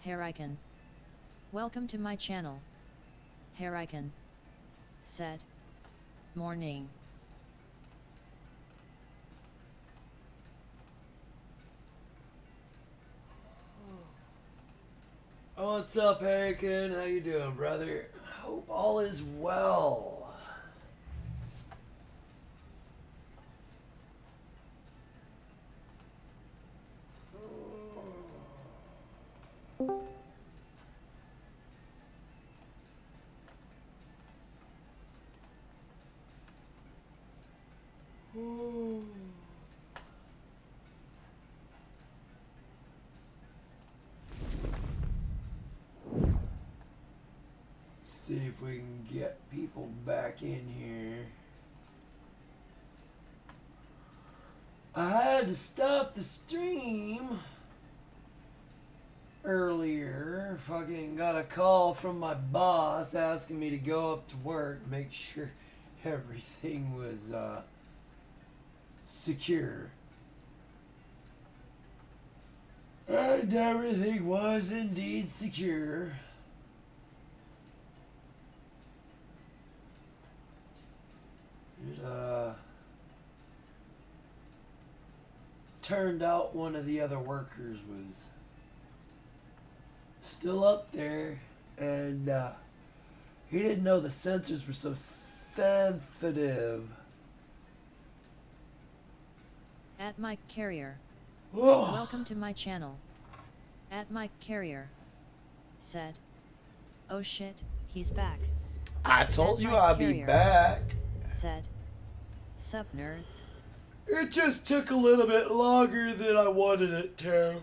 Harrikan. Welcome to my channel. Harrikan said. Morning. What's up, Harrikan? How you doing, brother? Hope all is well. See if we can get people back in here. I had to stop the stream earlier. Fucking got a call from my boss asking me to go up to work, make sure everything was secure. And everything was indeed secure. It turned out one of the other workers was still up there, and he didn't know the sensors were so sensitive. At Mike Carrier. Oh. Welcome to my channel. At Mike Carrier said. Oh shit, he's back. I told you Mike I'd be Carrier back. said. Sup nerds? It just took a little bit longer than I wanted it to.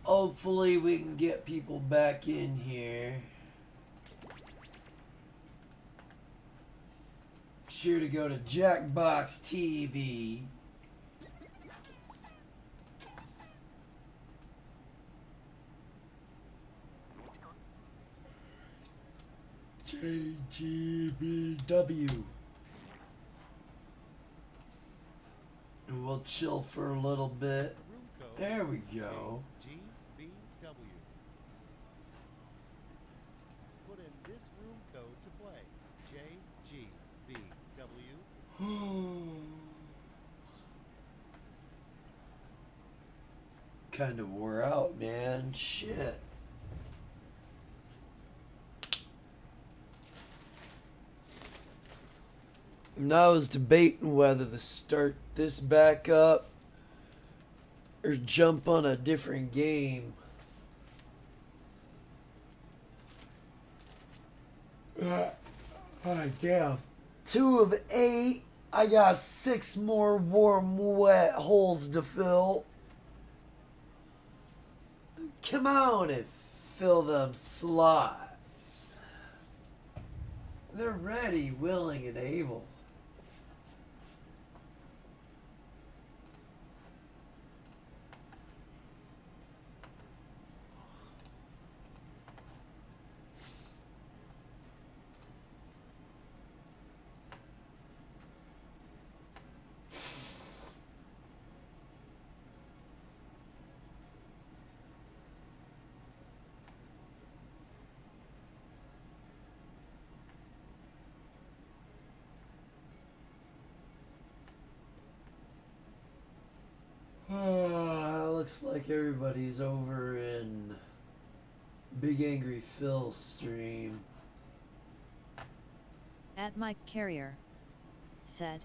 Hopefully we can get people back in here. Sure to go to Jackbox TV. JGBW. And we'll chill for a little bit. There we go. JGBW. Put in this room code to play. JGBW. Kind of wore out, man. Shit. And I was debating whether to start this back up or jump on a different game. Damn. 2 of 8. I got 6 more warm, wet holes to fill. Come on and fill them slots. They're ready, willing, and able. Looks like everybody's over in Big Angry Phil's stream. At Mike Carrier said.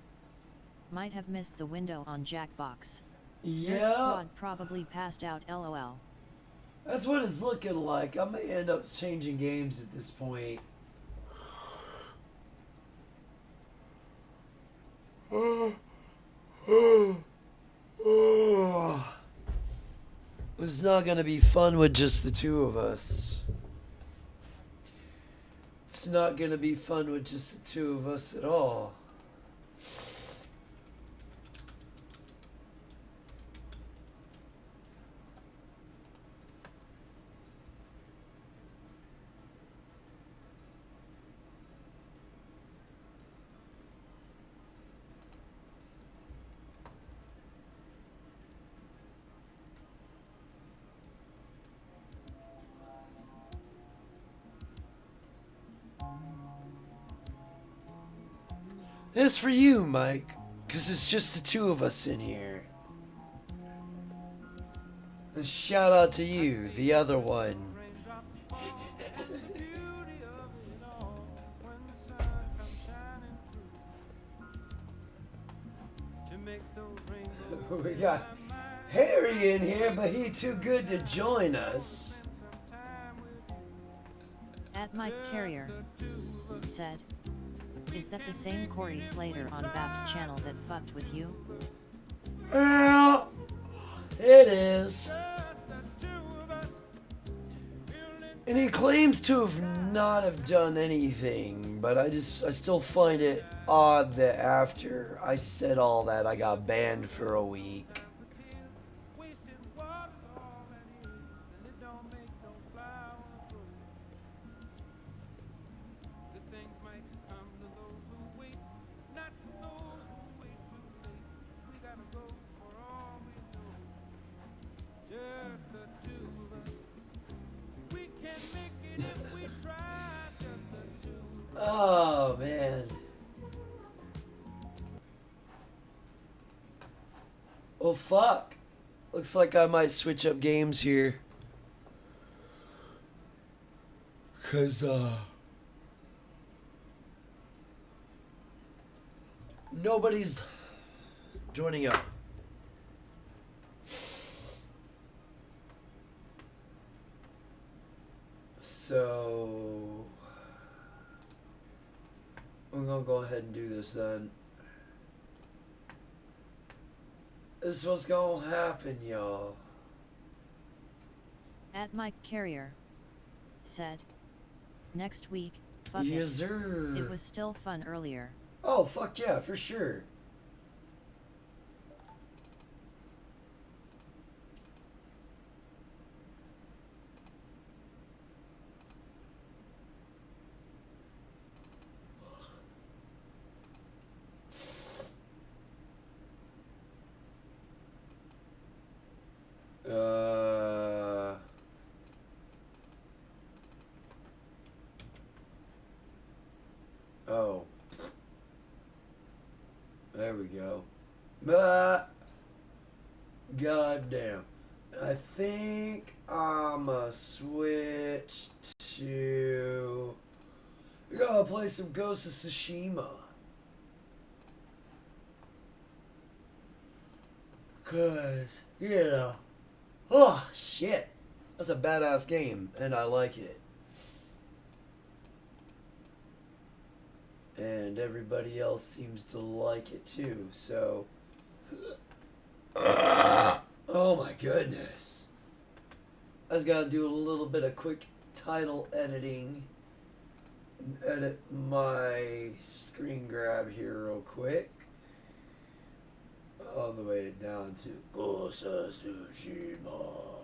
Might have missed the window on Jackbox. Yeah. Nerd Squad probably passed out LOL. That's what it's looking like. I may end up changing games at this point. It's not gonna be fun with just the 2 of us. It's not gonna be fun with just the 2 of us at all. It's for you, Mike. Because it's just the two of us in here. And shout out to you, the other one. We got Harry in here, but he too good to join us. At Mike Carrier said, "Is that the same Corey Slater on Bap's channel that fucked with you?" Well, it is. And he claims to have not have done anything, but I still find it odd that after I said all that, I got banned for a week. Oh, man. Well, fuck. Looks like I might switch up games here. 'Cause, nobody's joining up. So I'm gonna go ahead and do this then. This is what's gonna happen, y'all. At Mike Carrier said, "Next week, fuck Yes, it. sir. It was still fun earlier." Oh, fuck yeah, for sure. Oh. There we go. God damn. I think I'ma switch to... We gotta play some Ghost of Tsushima. Cause, you know... Oh, shit. That's a badass game, and I like it. And everybody else seems to like it too, so... Oh my goodness. I just gotta do a little bit of quick title editing. And edit my screen grab here real quick. All the way down to Ghost of Tsushima.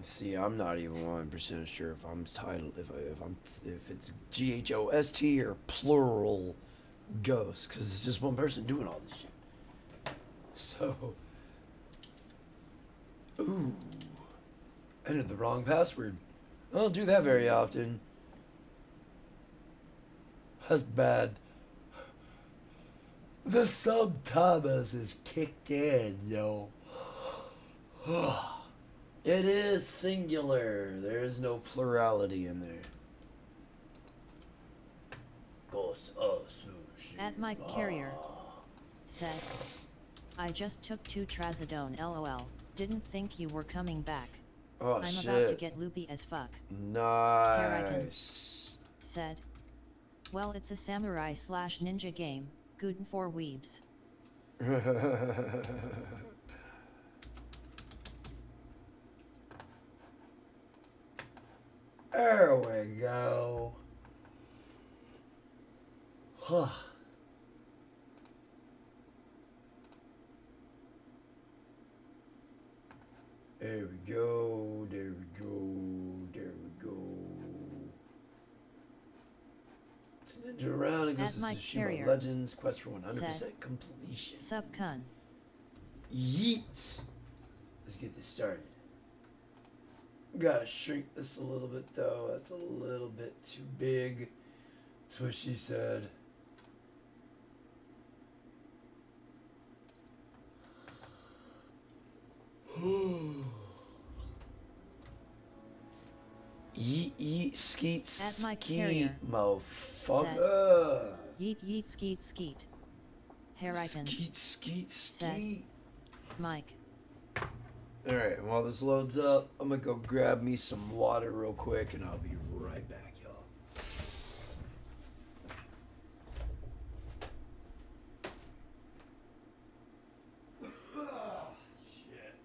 See, I'm not even 100% sure if I'm titled if it's GHOST or plural ghost, because it's just one person doing all this shit. So, ooh, entered the wrong password. I don't do that very often. That's bad. The sub Thomas is kicked in, yo. It is singular. There is no plurality in there. Ghost of Tsushima. At Mike Carrier said, "I just took 2 trazodone lol. Didn't think you were coming back. Oh, I'm shit. about to get loopy as fuck." Nice. Said, "Well, it's a samurai slash ninja game, good for weebs." There we go. Huh. There we go. There we go. There we go. It's Ninja around. It goes At to my Tsushima carrier. Legends. Quest for 100% Said. completion. Subcon. Yeet. Let's get this started. Gotta shrink this a little bit though. That's a little bit too big. That's what she said. Yeet yeet skeet At my skeet carrier. motherfucker. Yeet yeet skeet skeet. Harrigan. Skeet skeet Said. skeet. Mike. Alright, while this loads up, I'm gonna go grab me some water real quick and I'll be right back, y'all. Shit.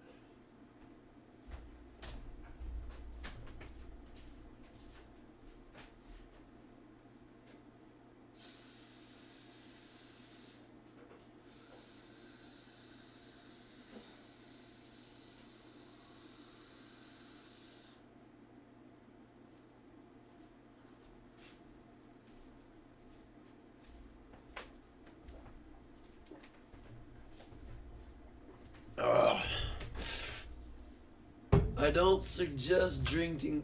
I don't suggest drinking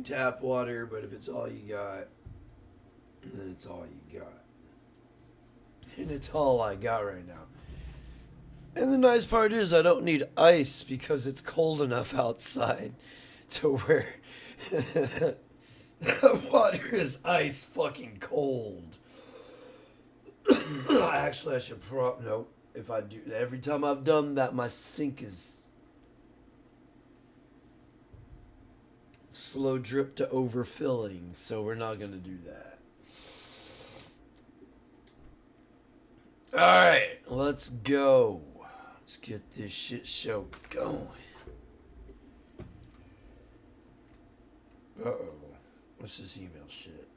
tap water, but if it's all you got, then it's all you got. And it's all I got right now. And the nice part is I don't need ice because it's cold enough outside to where water is ice fucking cold. Actually, I should nope. If I do, every time I've done that, my sink is slow drip to overfilling, so we're not gonna do that. Alright, let's go. Let's get this shit show going. Uh-oh. What's this email shit?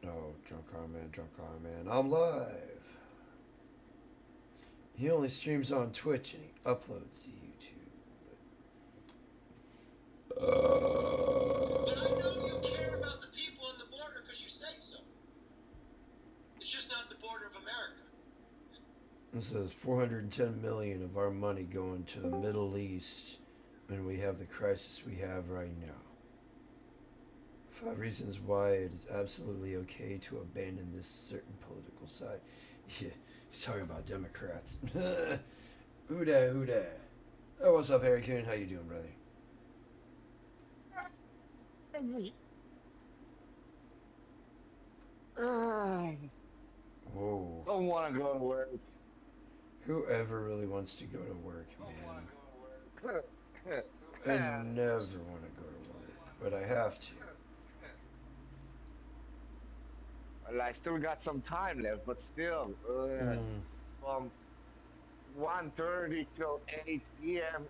Oh, drunk car man, I'm live. He only streams on Twitch and he uploads to YouTube. But I know you care about the people on the border because you say so. It's just not the border of America. This says 410 million of our money going to the Middle East when we have the crisis we have right now. 5 reasons why it is absolutely okay to abandon this certain political side. Yeah, he's talking about Democrats. Who dat? Oh, what's up, Harry Coon? How you doing, brother? Whoa. Don't want to go to work. Whoever really wants to go to work, man? I never want to go to work, but I have to. Well, I still got some time left, but still, from 1:30 till 8 p.m.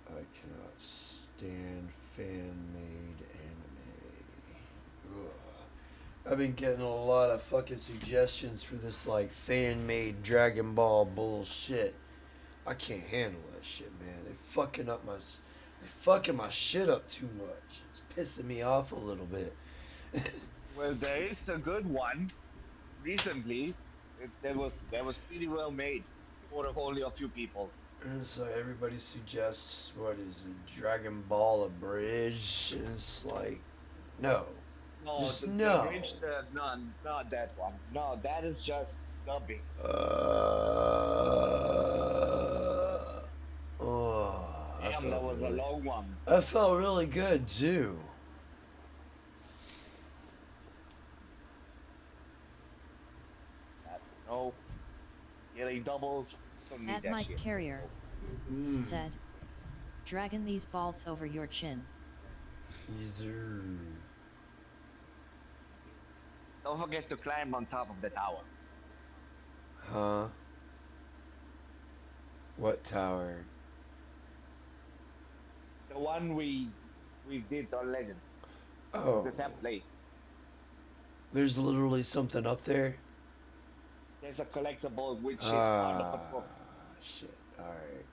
I cannot stand fan-made anime. Ugh. I've been getting a lot of fucking suggestions for this like fan-made Dragon Ball bullshit. I can't handle that shit, man. They fucking my shit up too much. It's pissing me off a little bit. Well, there is a good one. Recently, that was pretty well made for only a few people. And so everybody suggests what is it, Dragon Ball Abridged? And it's like, no. No, Just the no. abridged, not that one. No, that is just dubbing. Damn, that was a long one. I felt really good too. No, getting doubles. Don't need At that my shit. carrier. Said. Dragon these bolts over your chin. Easer. Don't forget to climb on top of the tower. Huh? What tower? The one we did on Legends. Oh. The template. There's literally something up there. There's a collectible which is part of a book. Shit. Alright.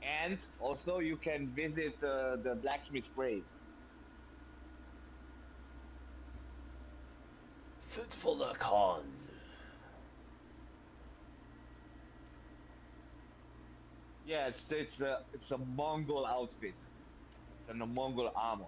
And also you can visit the blacksmith's grave. Fit for the con. Yes, it's a Mongol outfit. It's a Mongol armor.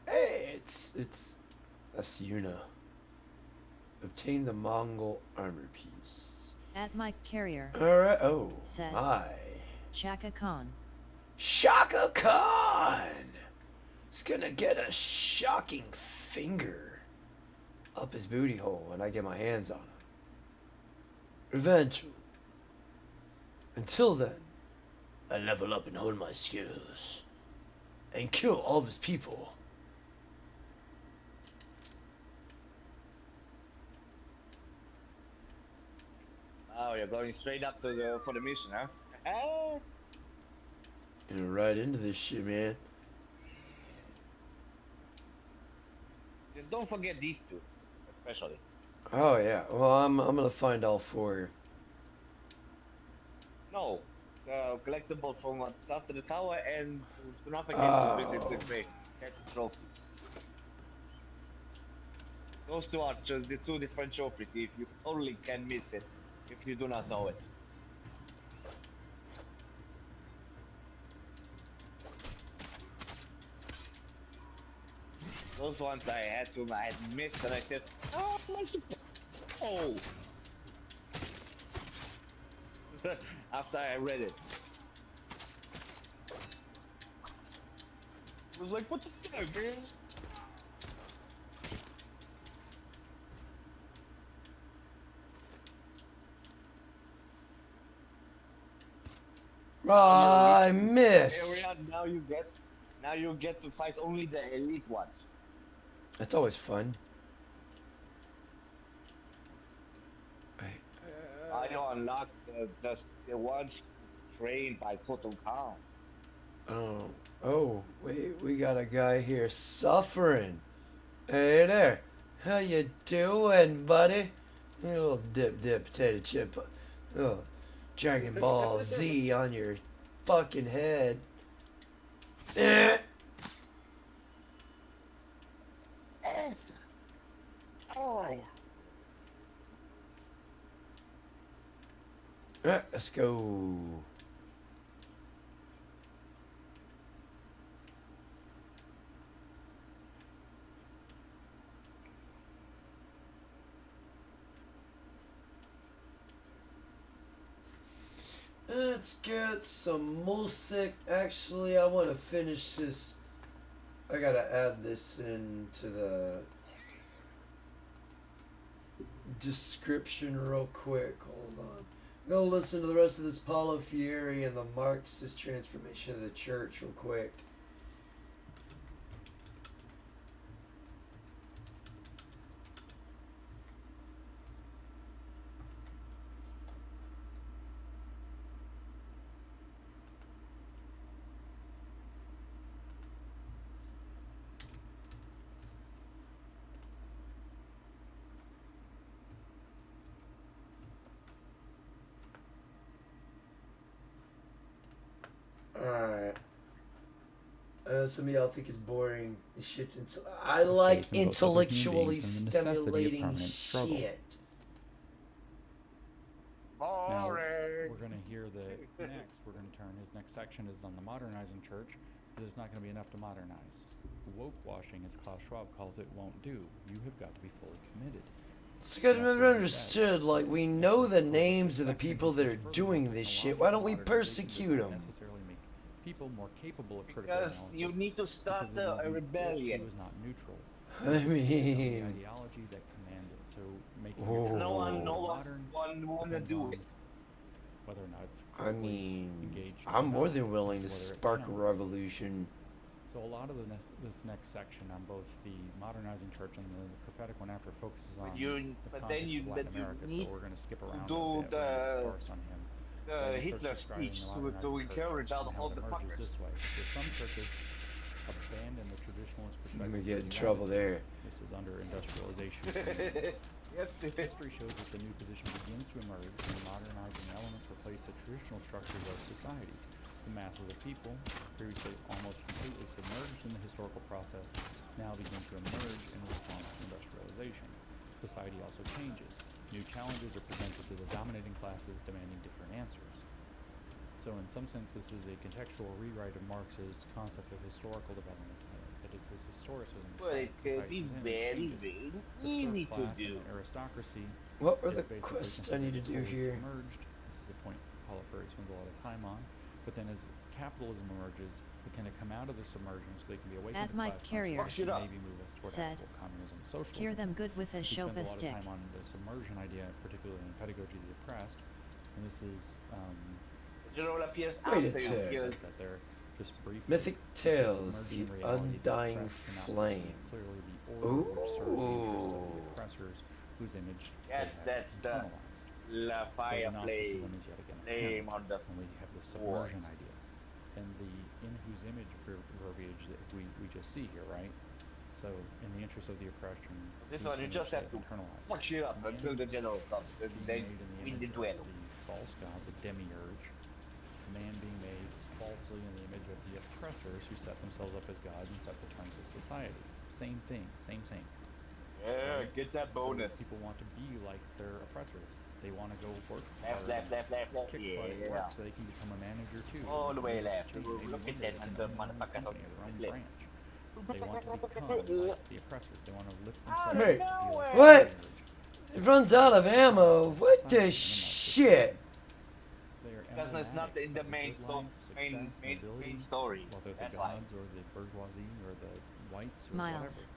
Hey, it's Asuna. Obtain the Mongol armor piece. At my carrier. Alright, oh Set. my. Chaka Khan. Shaka Khan! He's gonna get a shocking finger up his booty hole when I get my hands on him. Eventually. Until then, I level up and hone my skills. And kill all of his people. Oh, you're going straight up to for the mission, huh? And right into this shit, man. Just don't forget these two, especially. Oh yeah. Well, I'm gonna find all four. No, collectible from top to the tower, and do not forget to visit the grave. Catch a trophy. Those two are the two different trophies. If you totally can miss it, if you do not know it. Those ones I had missed, and I said, "Oh, I should just." Oh. After I read it, I was like, "What the fuck, man?" I missed. Area, now you get to fight only the elite ones. That's always fun. I unlocked the ones trained by Total Khan. Oh, wait, we got a guy here suffering. Hey there, how you doing, buddy? You little dip potato chip. Oh, Dragon Ball Z on your fucking head. Eh. Oh. Let's go. Let's get some music. Actually, I want to finish this. I gotta add this into the description real quick. Hold on. I'm gonna listen to the rest of this Paulo Freire and the Marxist transformation of the church real quick. Alright. Some of y'all think it's boring. This shit's I like Faith in both other intellectually human beings and the necessity of stimulating permanent struggle. shit. Now, Boring. we're going to hear the next. We're going to turn. His next section is on the modernizing church. There's not going to be enough to modernize. Woke washing, as Klaus Schwab calls it, won't do. You have got to be fully committed. It's got to be understood. Like, we know the names of the people that are doing this shit. Why don't we persecute them? Necessarily make people more capable of critical Because analysis, you need to start because it a is rebellion. is not neutral. I It's the mean, ideology that commands it. So making Oh. your church No one modern wanna depends do on it. whether or not it's I correctly mean, engaged I'm or more not, than willing to whether it spark a counts. revolution. So a lot of this next section on both the modernizing church and the prophetic one after focuses on the context of Latin America. So we're going to skip around a bit. We're going to sparse on him. Then he starts Hitler describing speech the to modernizing church encourage all and the how it emerges motherfuckers. this way. So some churches abandon the traditionalist I'm perspective. gonna get of in trouble humanity. there. This is under industrialization. Yes. History shows that the new position begins to emerge when modernizing elements replace the traditional structures of society. The masses of people, previously almost completely submerged in the historical process, now begin to emerge in response to industrialization. Society also changes. New challenges are presented to the dominating classes, demanding different answers. So in some sense, this is a contextual rewrite of Marx's concept of historical development. That is, his historicism of But it could society be within very, changes. very The easy serf to class do. and the aristocracy What were is the basically quests I considered need to as do wholly here? submerged. This is a point Paulo Freire spends a lot of time on. But then as capitalism emerges, we kind of come out of their submersion so they can be awakened At to Mike class Carrier consciousness and maybe move us toward said, actual communism and socialism. Hear them good with a He spends a Chopin lot of stick. time on the submersion idea, particularly in Pedagogy of the Oppressed. And this is You know, la pièce Wait a alta, tick. you says that they're just briefly. Mythic this is Tales, submerged the in reality. Undying oppressed cannot Flame. perceive clearly the order which serves the interests of the Ooh. oppressors, whose image Yes, they have that's the internalized. La So fire the flame. Gnosticism is yet again Flame apparent, on the and we have the force. submersion idea, and the in whose image verbiage that we just see here, right? So in the interest of the oppression, This whose one you image just they have to internalized. punch it up Man until the general comes and being then made in the win the image duel. of the false god, the demiurge. Man being made falsely in the image of the oppressors who set themselves up as gods and set the terms of society. Same thing, same. Yeah, Right? get that bonus. So people want to be like their oppressors. They want to go work Left, hard left, and left, left, left. kick butt at work Yeah. so they can become a manager too. All the way Maybe left. maybe Look one at day that, they and can the own their own motherfuckers company or their own on left. branch. They want to become like the oppressors. They want to lift Out themselves of Hey, up to be like what? the demiurge. It runs out of ammo. What the shit? They are Because it's not in the emblematic main of the story. good life, success, nobility, Main story. whether the That's why. gods or the bourgeoisie or the whites or Miles. whatever.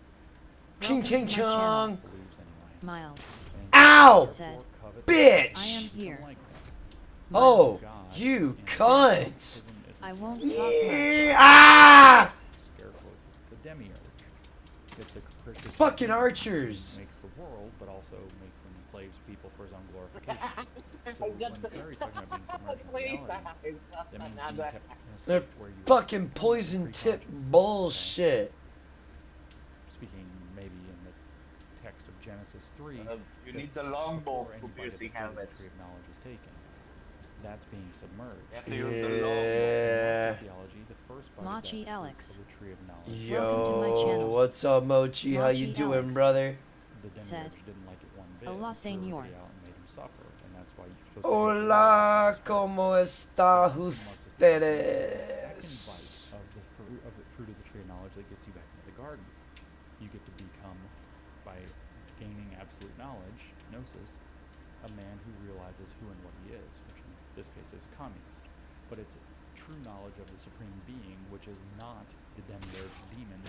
Ching Welcome ching to my channel. chong. Believes anyway. Miles. And Ow! therefore Said, covet Bitch! I am become here. like them. Oh, God you and cunt! Catholicism is I in won't fact talk much. Ah! scare quotes, it's the demiurge. It's a capricious Fucking being who archers. makes the world, but also makes and enslaves people for his own glorification. So when Fairy's talking about being submerged in reality, that means being kept in a They're state where you fucking are poison tip pre-conscious, bullshit. okay? Speaking maybe in the text of Genesis 3, You need that's the longbow before for anybody piercing before the helmets. tree of knowledge is taken. That's being submerged. You have to use the In Yeah. Marxist theology, the first bite Machi of that fruit Alex. of the tree of knowledge. Welcome to my Yo, channel. what's up, Mochi? How you Machi doing, Alex. brother? The Said, demiurge didn't like it one bit. Hola, Threw everybody señor. out and made him suffer, and that's why you're supposed to hate the Hola, Marxist ¿cómo está Marxist theology. The ustedes? second bite of the fruit of the tree of knowledge that gets you back into the garden. You get to become, by gaining absolute knowledge, gnosis, a man who realizes who and what he is, which in this case is a communist. But it's true knowledge of the supreme being, which is not the demiurge demon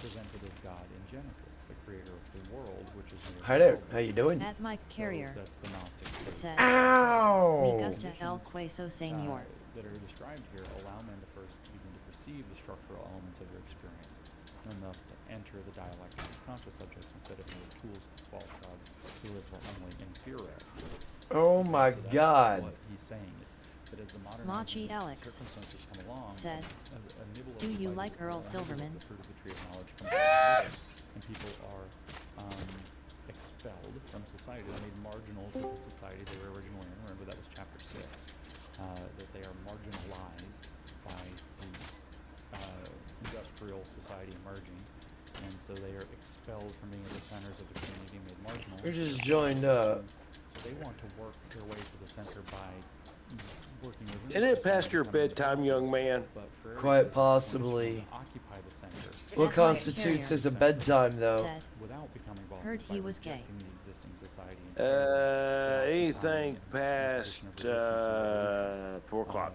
presented as God in Genesis, the creator of the world, which is Hi there. How you doing? At Mike Carrier. So that's the Gnostic faith. Said, Ow! Me gusta el queso señor. That are described here allow men to first begin to perceive the structural elements of their experience, and thus to enter the dialectic of conscious subjects instead of mere tools of false gods who live only in fear of. Oh my So that's God. what he's saying is that as the modern Machi Alex circumstances come along, said, a nibble of Do the you bite like of Earl the Silverman? The fruit of the tree of knowledge comes out later, and people are expelled from society. They're made marginal to the society they were originally in. Remember, that was chapter 6. That they are marginalized by the industrial society emerging, and so they are expelled from being at the centers of the community, made marginal. We just joined up. They want to work their way to the center by working within. Isn't the it system past and your becoming bedtime, young man? But for every Quite system, one is possibly. trying to occupy the center What At Mike constitutes Carrier. as a bedtime, though? Said, without becoming bosses Heard by he was gay. rejecting the existing society entirely, without Anything becoming in a position past of resistance or revolution. 4 o'clock.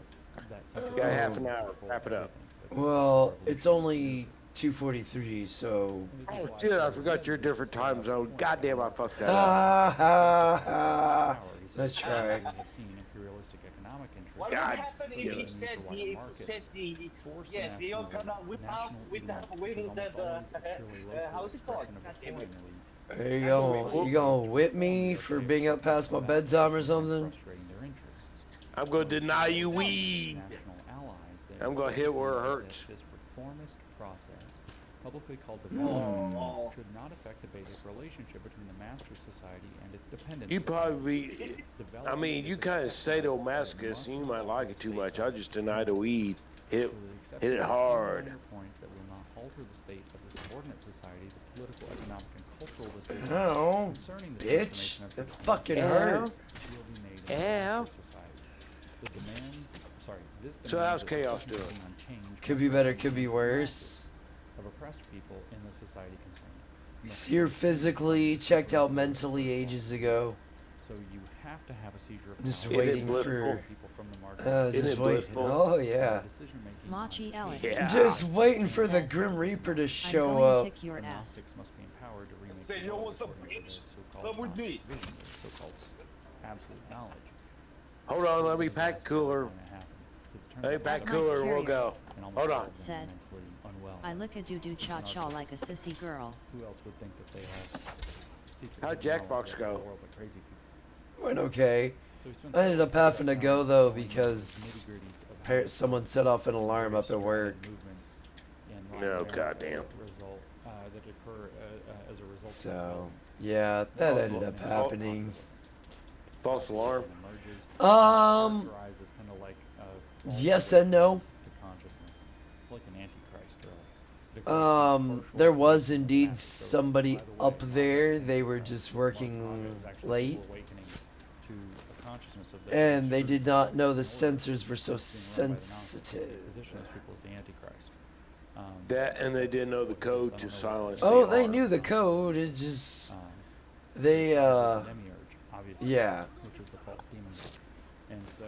That center Got half control an hour. Wrap it up. everything. That's Well, revolution. it's only 2:43, so. This is Oh, why shit, I Freire forgot your uses different this as time a zone. point Goddamn, I about fucked the that up. Ah ha ha. power. He Let's try. We have seen imperialistic economic interests. What would God happen if he said the forced yes, he nationalism, gonna whip out national with elite, the which is with that almost always a purely local how's it called? expression of God a damn it. foreign elite. Are you gonna whip me for being up past my bedtime or something? Frustrating their interests. I'm gonna deny you weed. National allies that I'm gonna hit where it believe hurts. that this reformist process, publicly called Oh. development, should not affect the basic relationship between the master society and its dependent You society. probably be. I Development mean, is you kind of acceptable, but it sadomasochist, must and you not might like it be too much. I state-led. just deny the weed. Hit, To the exception hit it of a few hard. minor points that will not alter the state of the subordinate society, the political, economic, and cultural decisions No, concerning the bitch. transformation of That the fucking Ow. hurt. will be made in the Ow. master society. The demands, sorry, this So demand how's that chaos decisions doing? be unchanged Could must be better, proceed could be from the worse. masses of oppressed people in the society concerned. He's here physically, checked out mentally ages ago. So you have to have a seizure of Just power. waiting blissful? for, People from the margin. Isn't just it waiting. blissful? Oh yeah. Decision-making Machi on Alex. Yeah. Just waiting for the Said, Grim Reaper to I'm show going to up. kick your The ass. Gnostics must be empowered to remake Say, the yo, world what's up, according to bitch? their so-called Come with Gnostic me. vision, their so-called absolute knowledge. Hold on, let me Disaster pack cooler. when it happens, 'cause it turns Let me out pack Like cooler, Mike we'll go. and almost Hold all on. of them Said, are mentally unwell. I look a doo-doo cha-cha like a sissy girl. Who else would think that they have secret How'd hidden Jackbox knowledge go? about the world but crazy people? Went okay. So we spent I ended up several having to episodes go though going into because the nitty-gritties of how someone set off an alarm various up at work. strategic movements in No, Latin America goddamn. result, that occur as a result of So development. yeah, that Oh, ended up oh, happening. False alarm. Emerges, Um, characterized as kind of like a false Yes and no. awakening to consciousness. It's like an antichrist, really. It occurs in partial There was phases of indeed mass. So, somebody by the way, up there. They were just Maga working is actually a late, full awakening to a consciousness of their own and they truth. did not know the In order sensors were so being run by the Gnostics, they sensitive. position those people as the Antichrist. That and they didn't know the code to silence the Oh, they alarm. knew the code. It just Um, they Demiurge, obviously, yeah. which is the false demon god. And so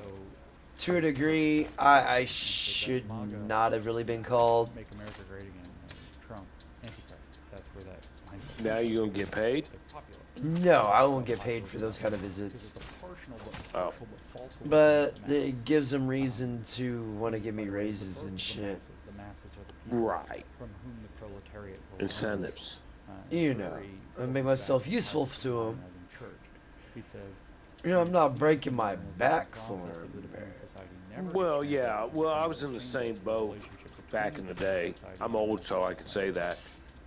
To a degree, I should not have really been called. Make America Great Again, Trump, Antichrist. That's where that mindset Now you gonna get paid? They're populist. No, I won't get paid for those kind of Because visits. it's a partial but Oh. partial but false awakening But to the it masses. gives them reason to want to give me By the way, raises the and birth of shit. The masses are the people Right. from whom the proletariat will Incentives. You know, I make myself useful to 'em. He says, You know, I'm not "Seek breaking my freedom is back the for process of the 'em, dependent man." society never Well, gets yeah. translated Well, from I the was in the changes same to boat relationship back in the between day. society I'm and old, the so I can say that.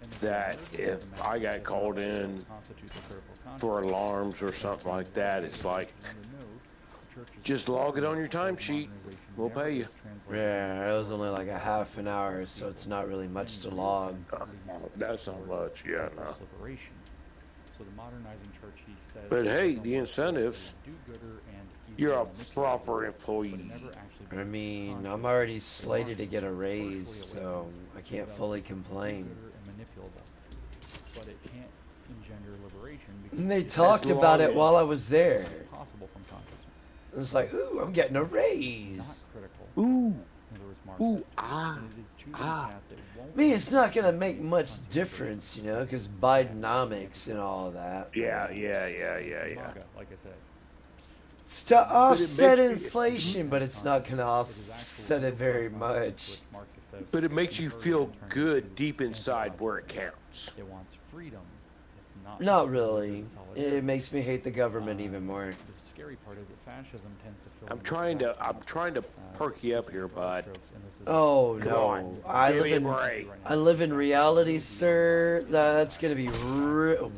and the That emergence of if the I masses got as called a whole in constitutes a critical for consciousness. alarms or something like that, it's like, just log it on your timesheet. We'll pay you. Yeah, it was only like a half an hour, so it's not really much to log. That's not much, yeah, no. Liberation. So the modernizing church, he says, But hey, is the a incentives, do-gooder and you're a easily proper manipulable, but employee. never actually I being mean, conscious I'm already of slated to get a Marxism, raise, partially so awakens, I can't thus fully becomes complain. do-gooder and manipulable. But it can't engender liberation because And they it is talked long about it as- while I was there. impossible from consciousness. It was like, ooh, I'm getting a Not raise. critical. Ooh, In other words, ooh, Marxist. ah, And it is choosing a ah. path that won't I mean, lead it's not gonna to make these much consequences. difference, you know, because Bidenomics and all that. yeah, but yeah, yeah, This yeah, is yeah. MAGA, like I said. It's to offset makes you- inflation, but it's not gonna It is actual offset it very critical consciousness, much. which Marxists have But it makes you converted feel and turned good into deep inside where it anti-consciousness. counts. It wants freedom. It's not Not freedom, really. it's solidarity. It makes me hate the government even more. The scary part is that fascism tends to fill I'm in this trying to vacuum, perk you up here, with broad bud. strokes, and this is Oh Come no, on, I give live me a in break. I live in reality, sir. That's gonna be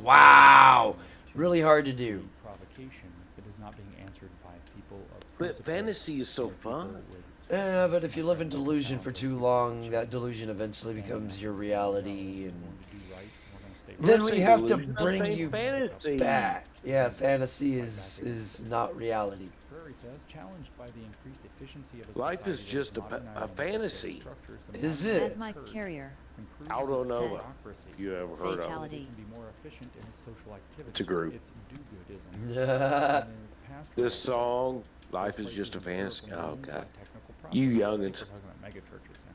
wow, really hard to do. provocation that is not being answered by people of But principle fantasy is so and people fun. with Yeah, but if you live in delusion for too long, that delusion eventually standing becomes back your and saying, reality, "No, and we're going to do right, we're going to stay then right." we Say have to delusion, I'm bring saying you fantasy. back. Yeah, fantasy is not reality. Freire says, challenged by the increased efficiency of a Life is society just that a is fa- a modernizing fantasy. its structures, the Is modern it? Ed Mike church Carrier. improves Aldo its Nova, democracy. if you ever heard of it. Fatality. It can be more efficient in its social activities. It's a group. It's do-goodism. And Yeah. in its past This records, song, it Life is places just a in Europe fantasy. and Oh ruled by god. technical You processes. youngins. We're talking about mega churches now.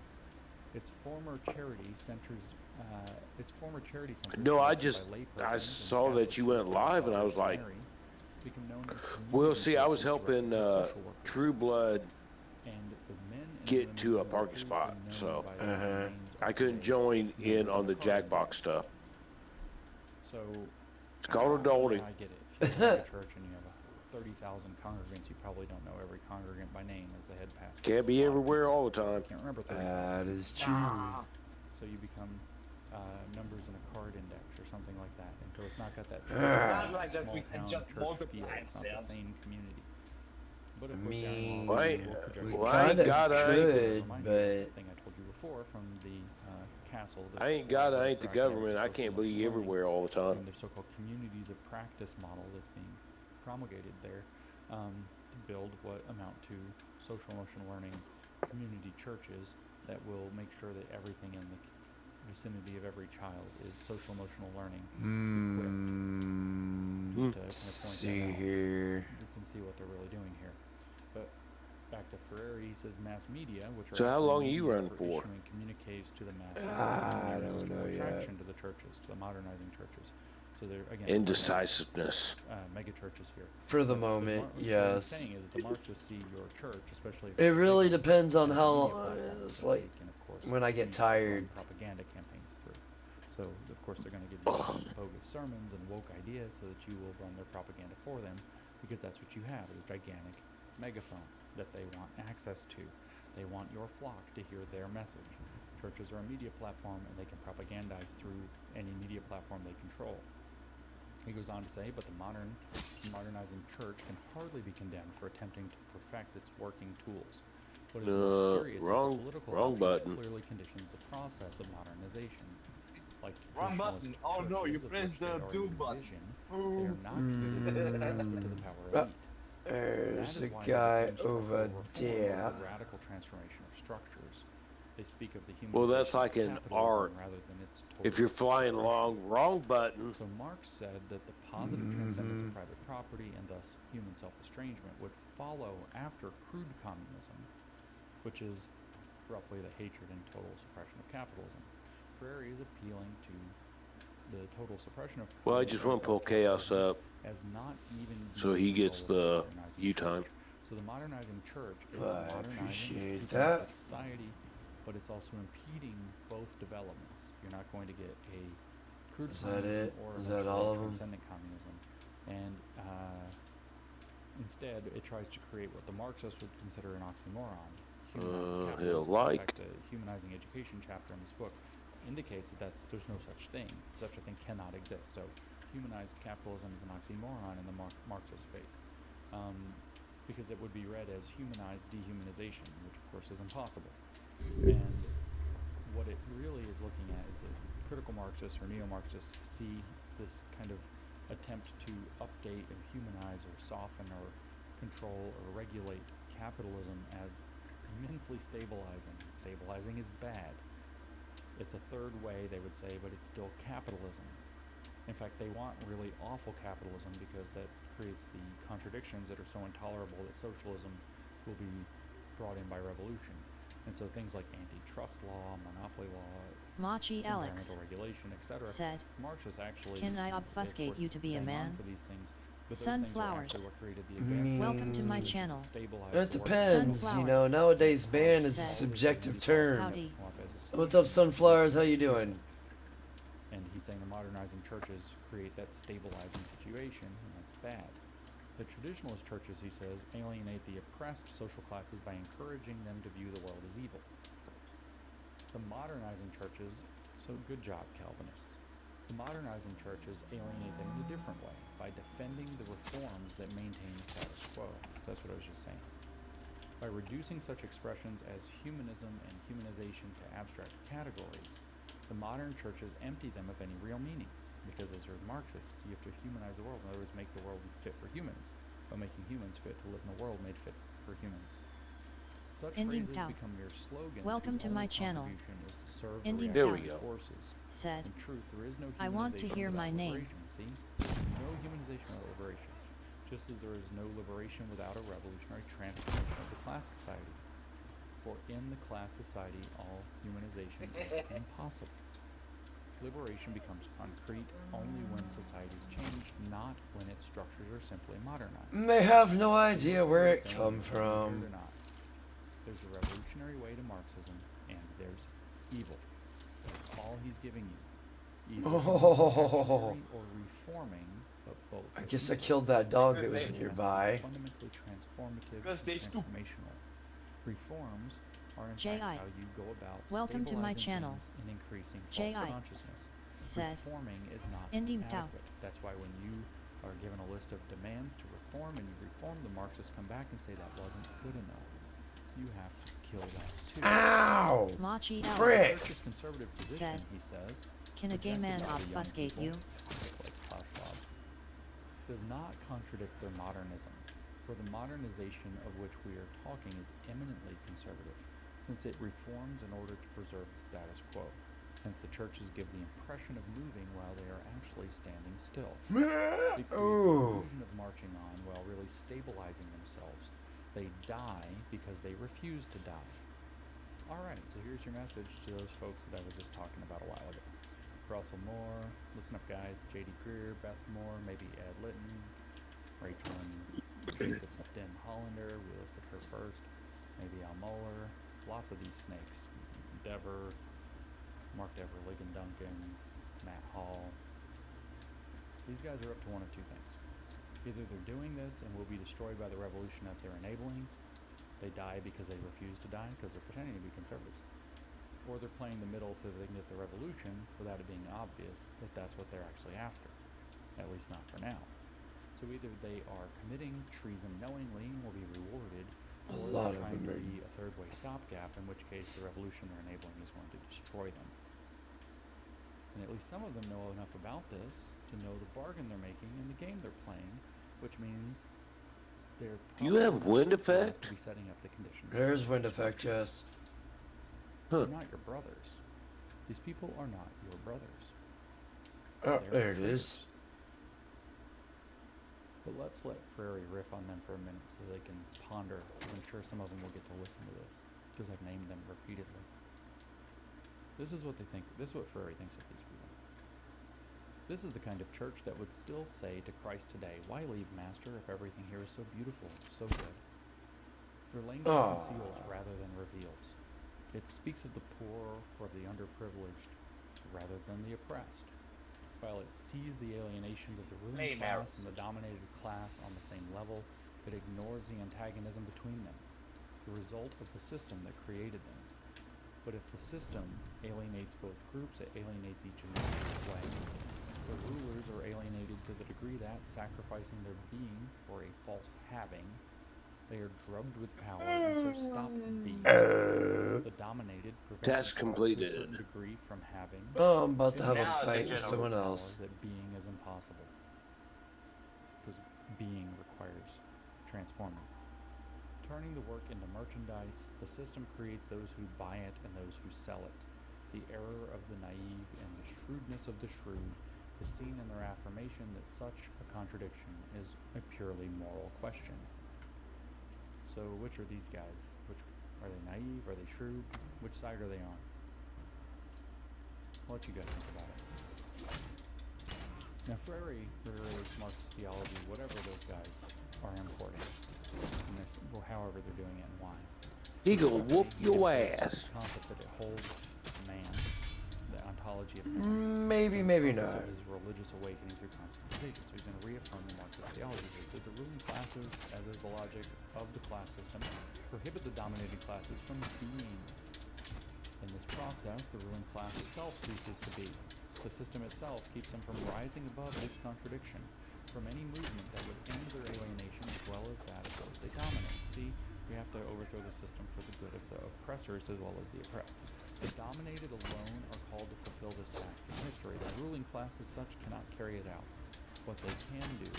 Its former charity centers. No, No, I saw that you went live and I was like, become known as Well, community see, I was circles, helping social workers. True Blood And the men and get women to a who were parking previously spot, known so by their names I are couldn't today join in members on of the card Jackbox index. stuff. So It's called yeah, adulting. I get it. If you're in a church and you have 30,000 congregants, you probably don't know every congregant by name as the head pastor. Can't be A lot of everywhere people all the time. can't remember 30,000. That is true. So you become numbers in a card index or something like that. And so it's not got that Not like traditional just small town just church feel. multiplying It's not the sales. same community. But of I course, the mean, animal Right. will project we the Well, I ain't kinda got a- could, Remind you of but the thing I told you before from the castle. that I ain't got, I ain't the Freire government. I social can't be emotional learning, everywhere all the time. and the so-called communities of practice model that's being promulgated there to build what amount to social emotional learning community churches that will make sure that everything in the vicinity of every child is social emotional learning equipped. Just to kind of point see that out. here. You can see what they're really doing here. But back to Freire, he says mass media, which are So how actually long are you media running for? issuing communiques to the masses, I and don't irresistible know yet. attraction to the churches, to the modernizing churches. So they're again Indecisiveness. mega churches here. For the But moment, what I'm yes. saying is that the Marxists see your church, especially if It it's really big, depends on as a how media long. platform It's that like they can, of course, when I get use to run tired. propaganda campaigns through. So of course they're going to give you bogus sermons and woke ideas so that you will run their propaganda for them, because that's what you have, is a gigantic megaphone that they want access to. They want your flock to hear their message. Churches are a media platform, and they can propagandize through any media platform they control. He goes on to say, but the modernizing church can hardly be condemned for attempting to perfect its working tools. What is more serious wrong- is the political wrong option that button. clearly conditions the process of modernization. Like Wrong traditionalist button. Oh no, you churches, of pressed which the they are do a button. vision, they are not committed to the power elite. There's That a is why guy they defend over structural reform there. over radical transformation of structures. They speak of the Well, that's humanization of like in capitalism art. rather than its total If you're flying suppression. along, wrong button. So Marx said that the positive transcendence of private property and thus human self-estrangement would follow after crude communism, which is roughly the hatred and total suppression of capitalism. Freire is appealing to the total suppression of Well, I just want to pull chaos up as not even so he being gets control of the modernizing U church. time. So the modernizing church is I modernizing appreciate two that. parts of society, but it's also impeding both developments. You're not going to get a crude Is that communism it? or Is eventually that all of 'em? transcendent communism. And instead, it tries to create what the Marxists would consider an oxymoron. Humanized he'll capitalism. like. In fact, the humanizing education chapter in this book indicates that there's no such thing. Such a thing cannot exist. So humanized capitalism is an oxymoron in the Marxist faith. Because it would be read as humanized dehumanization, which of course is impossible. And what it really is looking at is that critical Marxists or neo-Marxists see this kind of attempt to update or humanize or soften or control or regulate capitalism as immensely stabilizing. Stabilizing is bad. It's a third way, they would say, but it's still capitalism. In fact, they want really awful capitalism because that creates the contradictions that are so intolerable that socialism will be brought in by revolution. And so things like antitrust law, monopoly law, Machi Alex environmental regulation, etc. said, Marxists actually, "Can I of obfuscate course, you to be a bang on man? for these things, but those Sunflowers. things are actually what created the advancement. Welcome to my of channel. stabilized It the work depends, you know. Sunflowers. Nowadays, ban is a Said, subjective term. Howdy. What's up, sunflowers? How you doing? And he's saying the modernizing churches create that stabilizing situation, and that's bad. The traditionalist churches, he says, alienate the oppressed social classes by encouraging them to view the world as evil. The modernizing churches, so good job, Calvinists. The modernizing churches alienate them in a different way, by defending the reforms that maintain the status quo. That's what I was just saying. By reducing such expressions as humanism and humanization to abstract categories, the modern churches empty them of any real meaning, because as a Marxist, you have to humanize the world. In other words, make the world fit for humans, by making humans fit to live in a world made fit for humans. Such Ending phrases Tao. become mere slogans. Welcome whose to my only channel. contribution is to serve Ending the There we reactionary go. forces. Said, In truth, there is no I want to humanization hear without my name. liberation. See? No humanization without liberation. Just as there is no liberation without a revolutionary transformation of the class society. For in the class society, all humanization is impossible. Liberation becomes concrete only when societies change, not when its structures are simply modernized. May have no idea where it Saying come whether you hear it from. or not. There's a revolutionary way to Marxism, and there's evil. That's all he's giving you. Either reactionary or reforming, but both. I guess I killed that dog that was Because they- nearby. Fundamentally transformative Because and they stu- transformational. Reforms are in J.I. fact how you go about Welcome to my stabilizing channel. things and increasing false J.I. consciousness. Said. Reforming is not Indim Tao. adequate. That's why when you are given a list of demands to reform and you reform, the Marxists come back and say that wasn't good enough. You have to kill that too. Ow! Machi L. Frick! The church's conservative position, Said. he says, Can a gay man projected by the young obfuscate people, you? just like Klaus Schwab, does not contradict their modernism, for the modernization of which we are talking is eminently conservative, since it reforms in order to preserve the status quo. Hence, the churches give the impression of moving while they are actually standing still. They create the Ooh. illusion of marching on while really stabilizing themselves. They die because they refuse to die. Alright, so here's your message to those folks that I was just talking about a while ago. Russell Moore, listen up guys, J.D. Greer, Beth Moore, maybe Ed Litton, Rachel and Den Hollander, we listed her first, maybe Al Mohler, lots of these snakes, Dever, Mark Dever, Ligon Duncan, Matt Hall. These guys are up to one of two things. Either they're doing this and will be destroyed by the revolution that they're enabling, they die because they refuse to die because they're pretending to be conservatives, or they're playing the middle so that they can get the revolution without it being obvious that that's what they're actually after, at least not for now. So either they are committing treason knowingly and will be rewarded, A or lot they're of trying them to are. be a third-way stopgap, in which case the revolution they're enabling is going to destroy them. And at least some of them know enough about this to know the bargain they're making and the game they're playing, which means they're Do you have probably wind not stupid enough effect? to be setting up the conditions. There's wind effect, yes. They're not your brothers. These people are not your brothers. Oh, They're there it traitors. is. But let's let Freire riff on them for a minute so they can ponder, because I'm sure some of them will get to listen to this, because I've named them repeatedly. This is what they think, this is what Freire thinks of these people. This is the kind of church that would still say to Christ today, "Why leave, Master, if everything here is so beautiful, so good?" Their language conceals rather than reveals. It speaks of the poor or the underprivileged rather than the oppressed. While it sees the alienations of the ruling Lame class arrows. and the dominated class on the same level, it ignores the antagonism between them, the result of the system that created them. But if the system alienates both groups, it alienates each in their way. The rulers are alienated to the degree that, sacrificing their being for a false having, they are drugged with power and so stop being. The dominated prevent Task themselves to a completed. certain degree from having. Oh, I'm about to have Now a it's fight a with general someone power else. That being is impossible. Because being requires transforming. Turning the work into merchandise, the system creates those who buy it and those who sell it. The error of the naive and the shrewdness of the shrewd is seen in their affirmation that such a contradiction is a purely moral question. So which are these guys? Which are they naive? Are they shrewd? Which side are they on? I'll let you guys think about it. Now Freire reiterates Marxist theology, whatever those guys are importing, and or however they're doing it and why. He gonna whoop your The ass. concept that it holds man, the ontology of man, Maybe, maybe purpose not. of his religious awakening through conscientization. So he's going to reaffirm the Marxist theology that the ruling classes, as is the logic of the class system, prohibit the dominated classes from being. In this process, the ruling class itself ceases to be. The system itself keeps them from rising above this contradiction, from any movement that would end their alienation as well as that of those they dominate. See, we have to overthrow the system for the good of the oppressors as well as the oppressed. The dominated alone are called to fulfill this task in history. The ruling class as such cannot carry it out. What they can do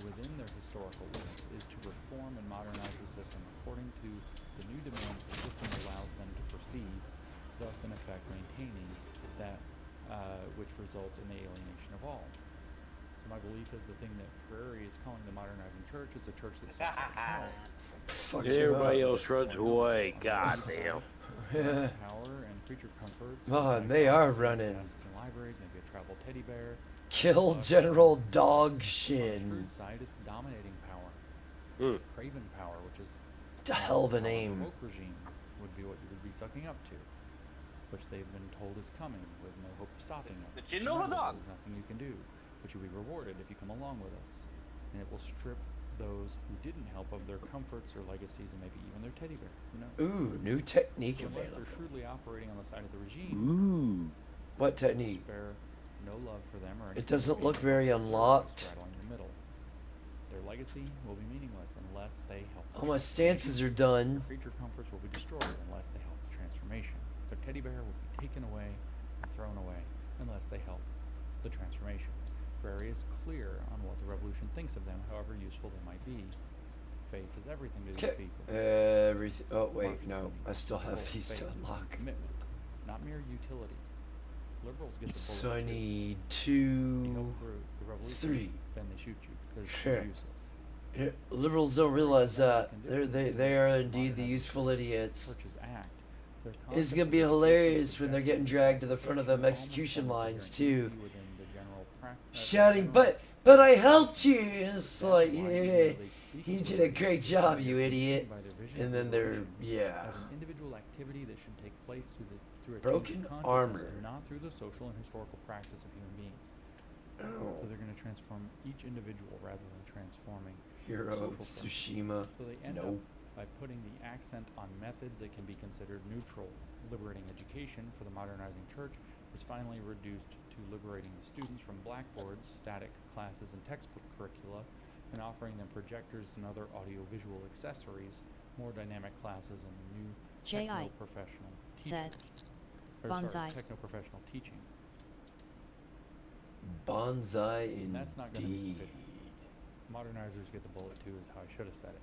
within their historical limits is to reform and modernize the system according to the new demands the system allows them to perceive, thus in effect maintaining that which results in the alienation of all. So my belief is the thing that Freire is calling the modernizing church is a church that seeks to help. Fuck you Everybody up. else runs away. Goddamn. Power and creature comforts. Oh, nice and they are offices, running. desks and libraries, maybe a travel teddy bear. Kill But, General Dog On the Shin. shrewd side, it's dominating power. Hmm. Craven power, which is It's a hell of a power name. woke regime would be what you would be sucking up to, which they've been told is coming with no hope of stopping it. The chin of a Remember, dog. there's nothing you can do, but you'll be rewarded if you come along with us, and it will strip those who didn't help of their comforts or legacies and maybe even their teddy bear. Who knows? Ooh, new technique So unless available. they're shrewdly operating on the side of the regime, Ooh. What they'll technique? spare no love for them or It anything doesn't being look very reserved unlocked. straddling the middle. Their legacy will be meaningless unless they help. the All my transformation. stances are done. Creature comforts will be destroyed unless they help the transformation. Their teddy bear will be taken away and thrown away unless they help the transformation. Freire is clear on what the revolution thinks of them, however useful they might be. Faith is everything to these Okay. people. Everything. Oh wait, Marxist no. thinking, I still have full these to faith, unlock. Commitment, not mere utility. Liberals get the bullet So I too. need You go 2, through the revolution, 3. then they shoot you because Sure. you're useless. Yeah, liberals don't realize that Conditions they in are which indeed the modernizing useful idiots. churches act. Their It's concepts gonna of be education hilarious when they're reject getting the dragged to the front of them almost execution almost lines guarantee too, within the general shouting, general- "But I helped you!" It's That's like, why, even yeah, though they speak you of did a liberation, great job, you they're idiot. consumed by their vision And of then they're, liberation yeah. as an individual activity that should take place through a Broken change of consciousness armor. and not through the social and historical practice of human beings. Oh, So they're going to transform each individual rather than transforming Hero social of structure. Tsushima. So they end Nope. up by putting the accent on methods that can be considered neutral. Liberating education for the modernizing church is finally reduced to liberating the students from blackboards, static classes, and textbook curricula, and offering them projectors and other audiovisual accessories, more dynamic classes, and new J.I. techno-professional said, teachers. Or, sorry, Bonsai. techno-professional teaching. Bonsai And that's not going to be indeed. sufficient. Modernizers get the bullet too, is how I should have said it.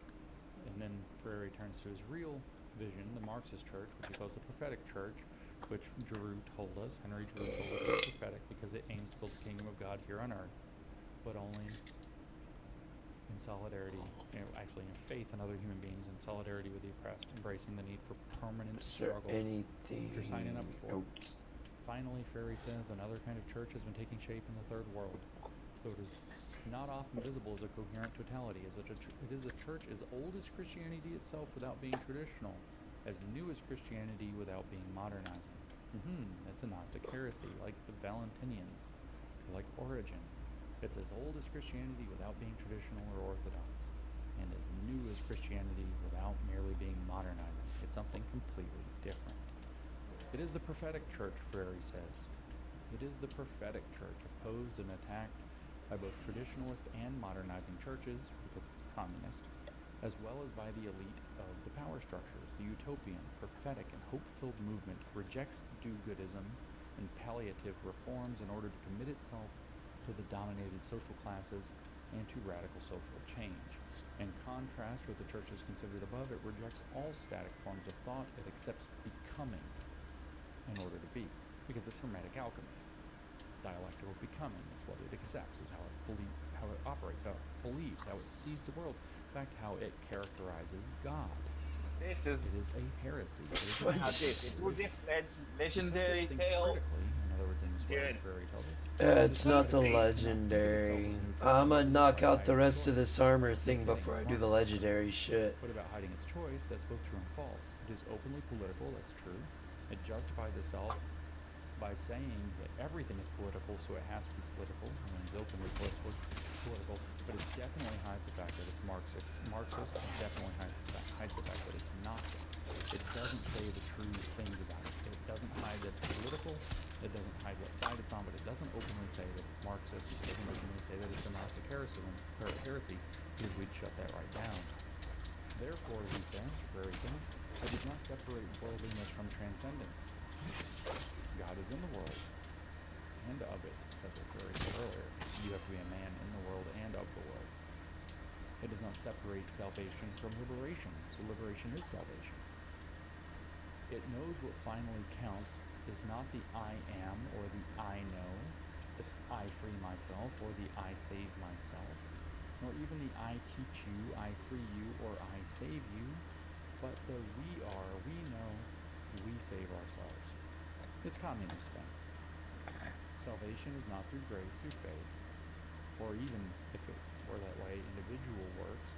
And then Freire turns to his real vision, the Marxist church, which he calls the prophetic church, which Henry Giroux told us is prophetic because it aims to build the kingdom of God here on earth, but only in solidarity, actually in faith in other human beings, in solidarity with the oppressed, embracing the need for permanent Is there struggle. anything? You're signing up for. Nope. Finally, Freire says another kind of church has been taking shape in the third world, though it is not often visible as a coherent totality. It is a church as old as Christianity itself without being traditional, as new as Christianity without being modernizing. That's a Gnostic heresy, like the Valentinians, or like Origen. It's as old as Christianity without being traditional or orthodox, and as new as Christianity without merely being modernizing. It's something completely different. It is the prophetic church, Freire says. It is the prophetic church, opposed and attacked by both traditionalist and modernizing churches, because it's communist, as well as by the elite of the power structures. The utopian, prophetic, and hope-filled movement rejects do-goodism and palliative reforms in order to commit itself to the dominated social classes and to radical social change. In contrast with the churches considered above, it rejects all static forms of thought. It accepts becoming in order to be, because it's hermetic alchemy. Dialectical becoming is what it accepts, is how it operates, how it believes, how it sees the world, in fact, how it characterizes God. This is It is a heresy. It is Fudge. now this legendary tale. In other words, in this way, Good. Freire tells us. It's not the legendary. I'ma knock out the rest of this armor thing before I do the legendary shit. But about hiding its choice, that's both true and false. It is openly political, that's true. It justifies itself by saying that everything is political, so it has to be political, and it's openly political, but it definitely hides the fact that it's Marxist. Marxist definitely hides the fact that it's Gnostic. It doesn't say the true things about it. It doesn't hide that it's political, it doesn't hide what side it's on, but it doesn't openly say that it's Marxist. It doesn't openly say that it's a Gnostic heresy, because we'd shut that right down. Therefore, Freire says, I did not separate worldliness from transcendence. God is in the world and of it, as Freire said earlier. You have to be a man in the world and of the world. It does not separate salvation from liberation, so liberation is salvation. It knows what finally counts is not the I am or the I know, the I free myself or the I save myself, nor even the I teach you, I free you, or I save you, but the we are, we know, we save ourselves. It's communist then. Salvation is not through grace, through faith, or even if it were that way, individual works.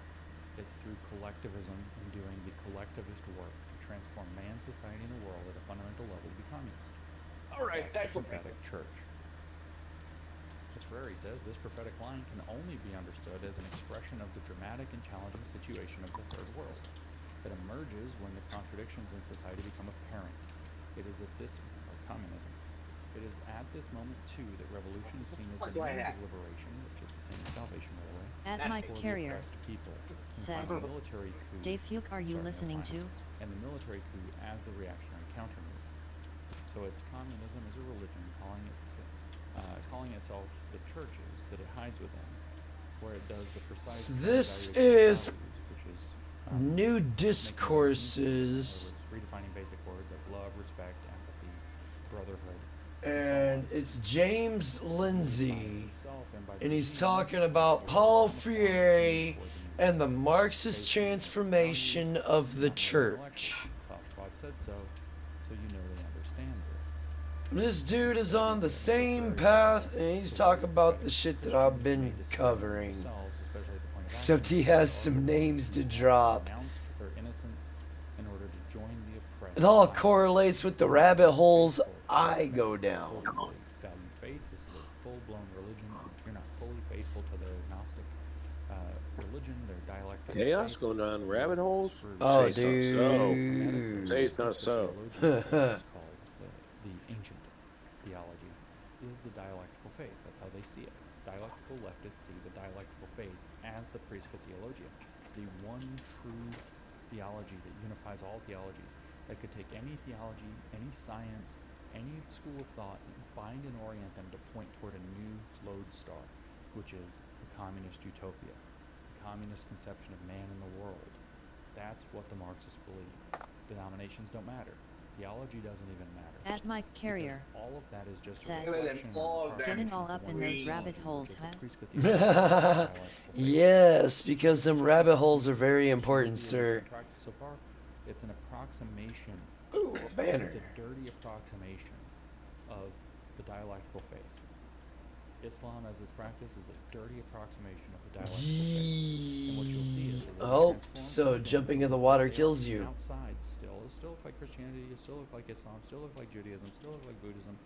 It's through collectivism and doing the collectivist work to transform man, society, and the world at a fundamental level to be communist. All right, That's that's the okay. prophetic church. As Freire says, this prophetic line can only be understood as an expression of the dramatic and challenging situation of the third world that emerges when the contradictions in society become apparent. It is at this, or communism, it is at this moment too that revolution is seen as the means of liberation, which is the same as salvation, by the way, At That's my for the carrier, oppressed people. And said, find the military coup, Dave Fuke, are you sorry, no, listening fine, to? and the military coup as the reactionary countermove. So it's communism as a religion, calling itself the churches that it hides within, where it does the precise This evaluation of is values, which is New making them discourses, redefining basic words like love, respect, empathy, brotherhood, and it's James by Lindsay, itself and by and he's being talking about Paulo Freire for the and the Marxist transformation of the church. Klaus Schwab said so you know they understand this. This dude is on the same path, and he's talking about the shit that I've been covering. Except he has some names to drop. Their innocence in order to join the oppressed. It all correlates with the rabbit holes I go down. Value faith. This is a full-blown religion. If you're not fully faithful to their Gnostic religion, their dialectical Chaos faith, going down rabbit holes? Oh, Say it's not so. dude. Say it's not so. It's called the ancient theology is the dialectical faith. That's how they see it. Dialectical leftists see the dialectical faith as the priesthood theologia, the one true theology that unifies all theologies, that could take any theology, any science, any school of thought, and bind and orient them to point toward a new lodestar, which is the communist utopia, the communist conception of man in the world. That's what the Marxists believe. Denominations don't matter. Theology doesn't even matter. At my carrier, Because all of that is just said, a reflection all of them getting all up in those rabbit holes, huh? Yes, because them rabbit holes are very important, sir. So far, it's an approximation. Ooh, a banner. It's a dirty approximation of the dialectical faith. Islam as its practice is a dirty approximation of the dialectical faith. And what you'll see is that Oh, transforms so something jumping in the from water the kills you. Outside still look like Christianity, it still look like Islam, still look like Judaism, still look like Buddhism,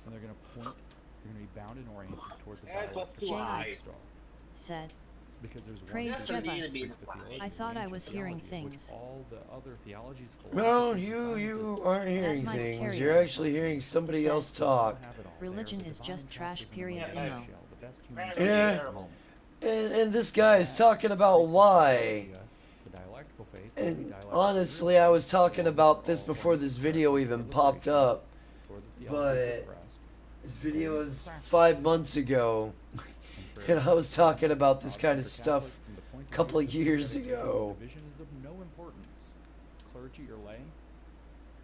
and they're going to point, they're going to be bound and oriented towards the That was dialectical too high. star. said, Because there's one Praise system of Jebus. priesthood theology, I thought I ancient was hearing theology, which things. all the other theologies, No, philosophies, and you sciences aren't hearing my things. carrier. You're actually hearing somebody Said, else talk. have it all. Religion They are is the just divine trash, captives in the period, Lord emo. shell, the best humans Yeah. at the moment. And this guy is talking about why. The dialectical faith, And dialectical honestly, I was talking about this before this video even popped up. But this video is 5 months ago. And I was talking about this kind of stuff a couple of years ago. Division is of no importance. Clergy or lay,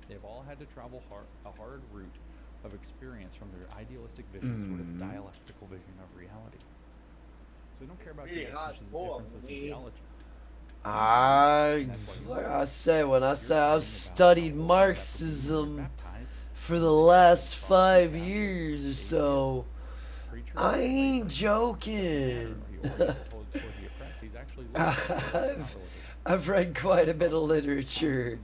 they've all had to travel a hard route of experience from their idealistic vision toward a dialectical vision of reality. So they don't care about Really the hard differences in for me. theology. Like I say, when I say I've studied Marxism for the last 5 years or so, I ain't joking. I've read quite a bit of literature.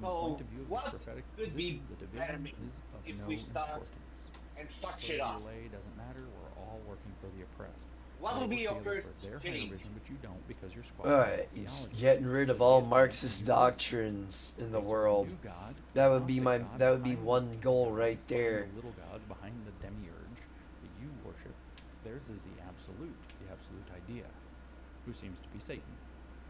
So, what could be better if we start and fuck shit up? Doesn't matter. We're all working for the oppressed. What would be your first their change? vision, but you don't because you're Alright, he's getting rid of all Marxist doctrines in the world. That would be one goal right there. Little gods behind the demiurge that you worship. Theirs is the absolute idea, who seems to be Satan.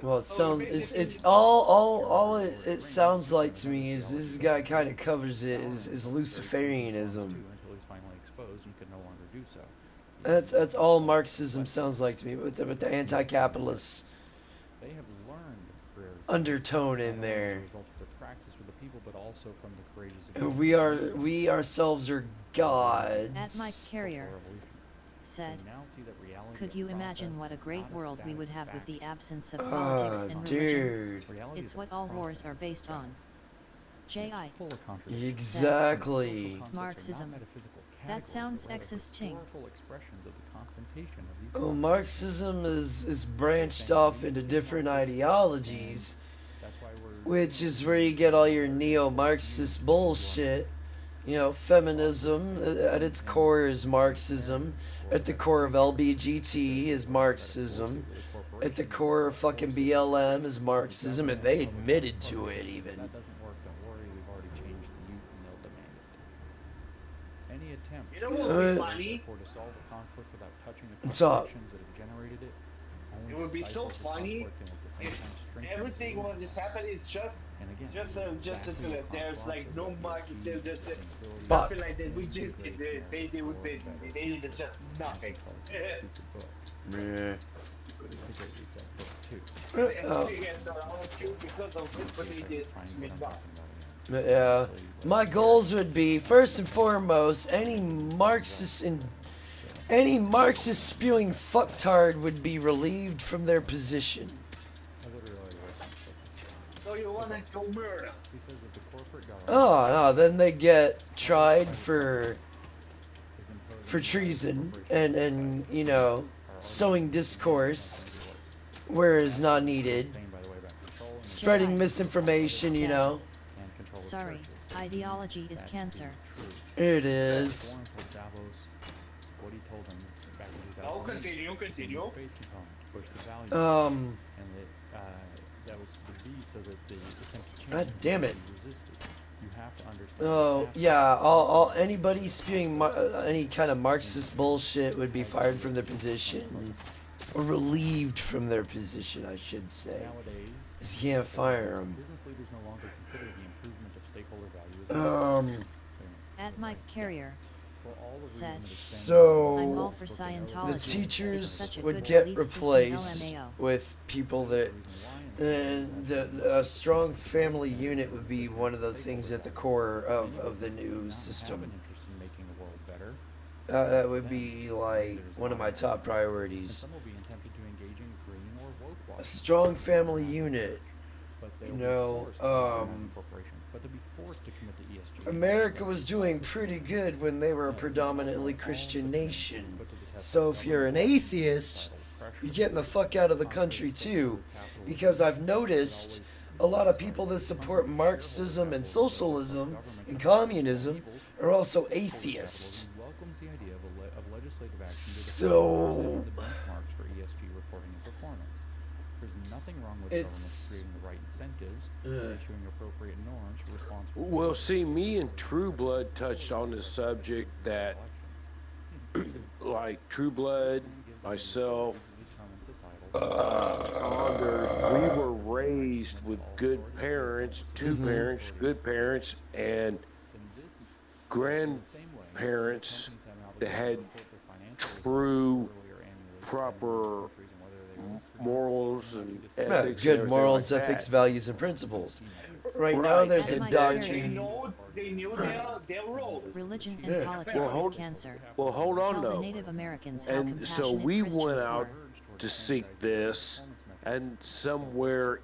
Well, it sounds it's all it sounds like to me is this guy kind of covers it is Luciferianism. Until he's finally exposed and can no longer do so. That's all Marxism sounds like to me, with the anti-capitalist They have learned Freire undertone in as there. a result of their practice with the people, but also from the courageous. We ourselves are gods. At my carrier, Revolution. said, They now see that reality could is you a imagine process, what a great not world we static would have with fact. the absence of politics and religion? Dude. Reality It's is a what all wars are process, based on. guys. J.I. Full of contradictions. Exactly. Marxism. That sounds existing. Expressions of the confrontation of these Well, conflicts. Marxism is branched off into different ideologies, That's why which is where you get all your neo-Marxist bullshit. You know, feminism at its core is Marxism. At the core of LBGT is Marxism. At the core of fucking BLM is Marxism, and they admitted to it even. That doesn't work. Don't worry. We've already changed the youth, and they'll demand it. Any attempt, You know what would be funny? therefore, to solve a conflict without touching the What's up? contradictions that have generated it, only It would be so stifles the funny conflict and at the same if time strengthens everything the what just happened is just And again, just exactly what there's Klaus like says no about Marxist, ESG, just sustainability, But- nothing like that. We just they would say they did just nothing. stupid book. Meh. I think I read that book too. Oh. Actually, yes, I want to because of this, but they did Trying to me what I'm back. talking about again. But yeah, my goals would be first and foremost, any Marxist spewing fucktard would be relieved from their position. I literally wrote that. So you want to go murder? He says that the corporate government Oh no, then they get tried for is imposing treason corporations and you know sowing discourse where is not needed, saying, by the way, about controlling spreading misinformation. You know, and control of Sorry, churches. ideology is That cancer. true. it is. Warren told Davos what he told him back in 2008. Oh, continue. Faith component, push the value, Um, and that was to be so that the attempt to change God damn it. would be resisted. You have to understand. oh what's happening. yeah, all anybody spewing any kind of Marxist bullshit would be fired from their position or relieved from their position, I should say. Nowadays, 'Cause you can't fire them. business leaders no longer consider the improvement of stakeholder value as At Mike Carrier. for all the said, reasons So, I'm all for Scientology. the teachers Such a would good get belief system, replaced LMAO. with people that and a strong family unit would be one of the things at the core of the new system. That would be like one of my top priorities. Some will be tempted to engage in green or woke A washing, strong family unit. but they You will be know, forced to join the corporation, but to be forced to commit to ESG. America was doing pretty good when they were a predominantly Christian nation. So if you're an atheist, you're getting the fuck out of the country too. Because I've noticed a lot of people that support Marxism and socialism and communism are also atheists. Welcomes the idea of legislative action to So- define the benchmarks for ESG reporting and performance. There's nothing wrong with governments It's- creating the right incentives and issuing appropriate norms for responsible. Well, see, me and True Blood touched on this subject that, like, True Blood, myself, Anders, we were raised with good parents, two parents, good parents, and grandparents that had true, proper morals and Yeah, ethics. and good everything morals, like ethics, that. values, and principles. Right now, Right. there's As a my They doctrine. know their role. Religion and Yeah. politics Well, is hold- cancer. Well, hold on Tell the though. Native Americans how And so compassionate we Christians went out were. to seek this, and somewhere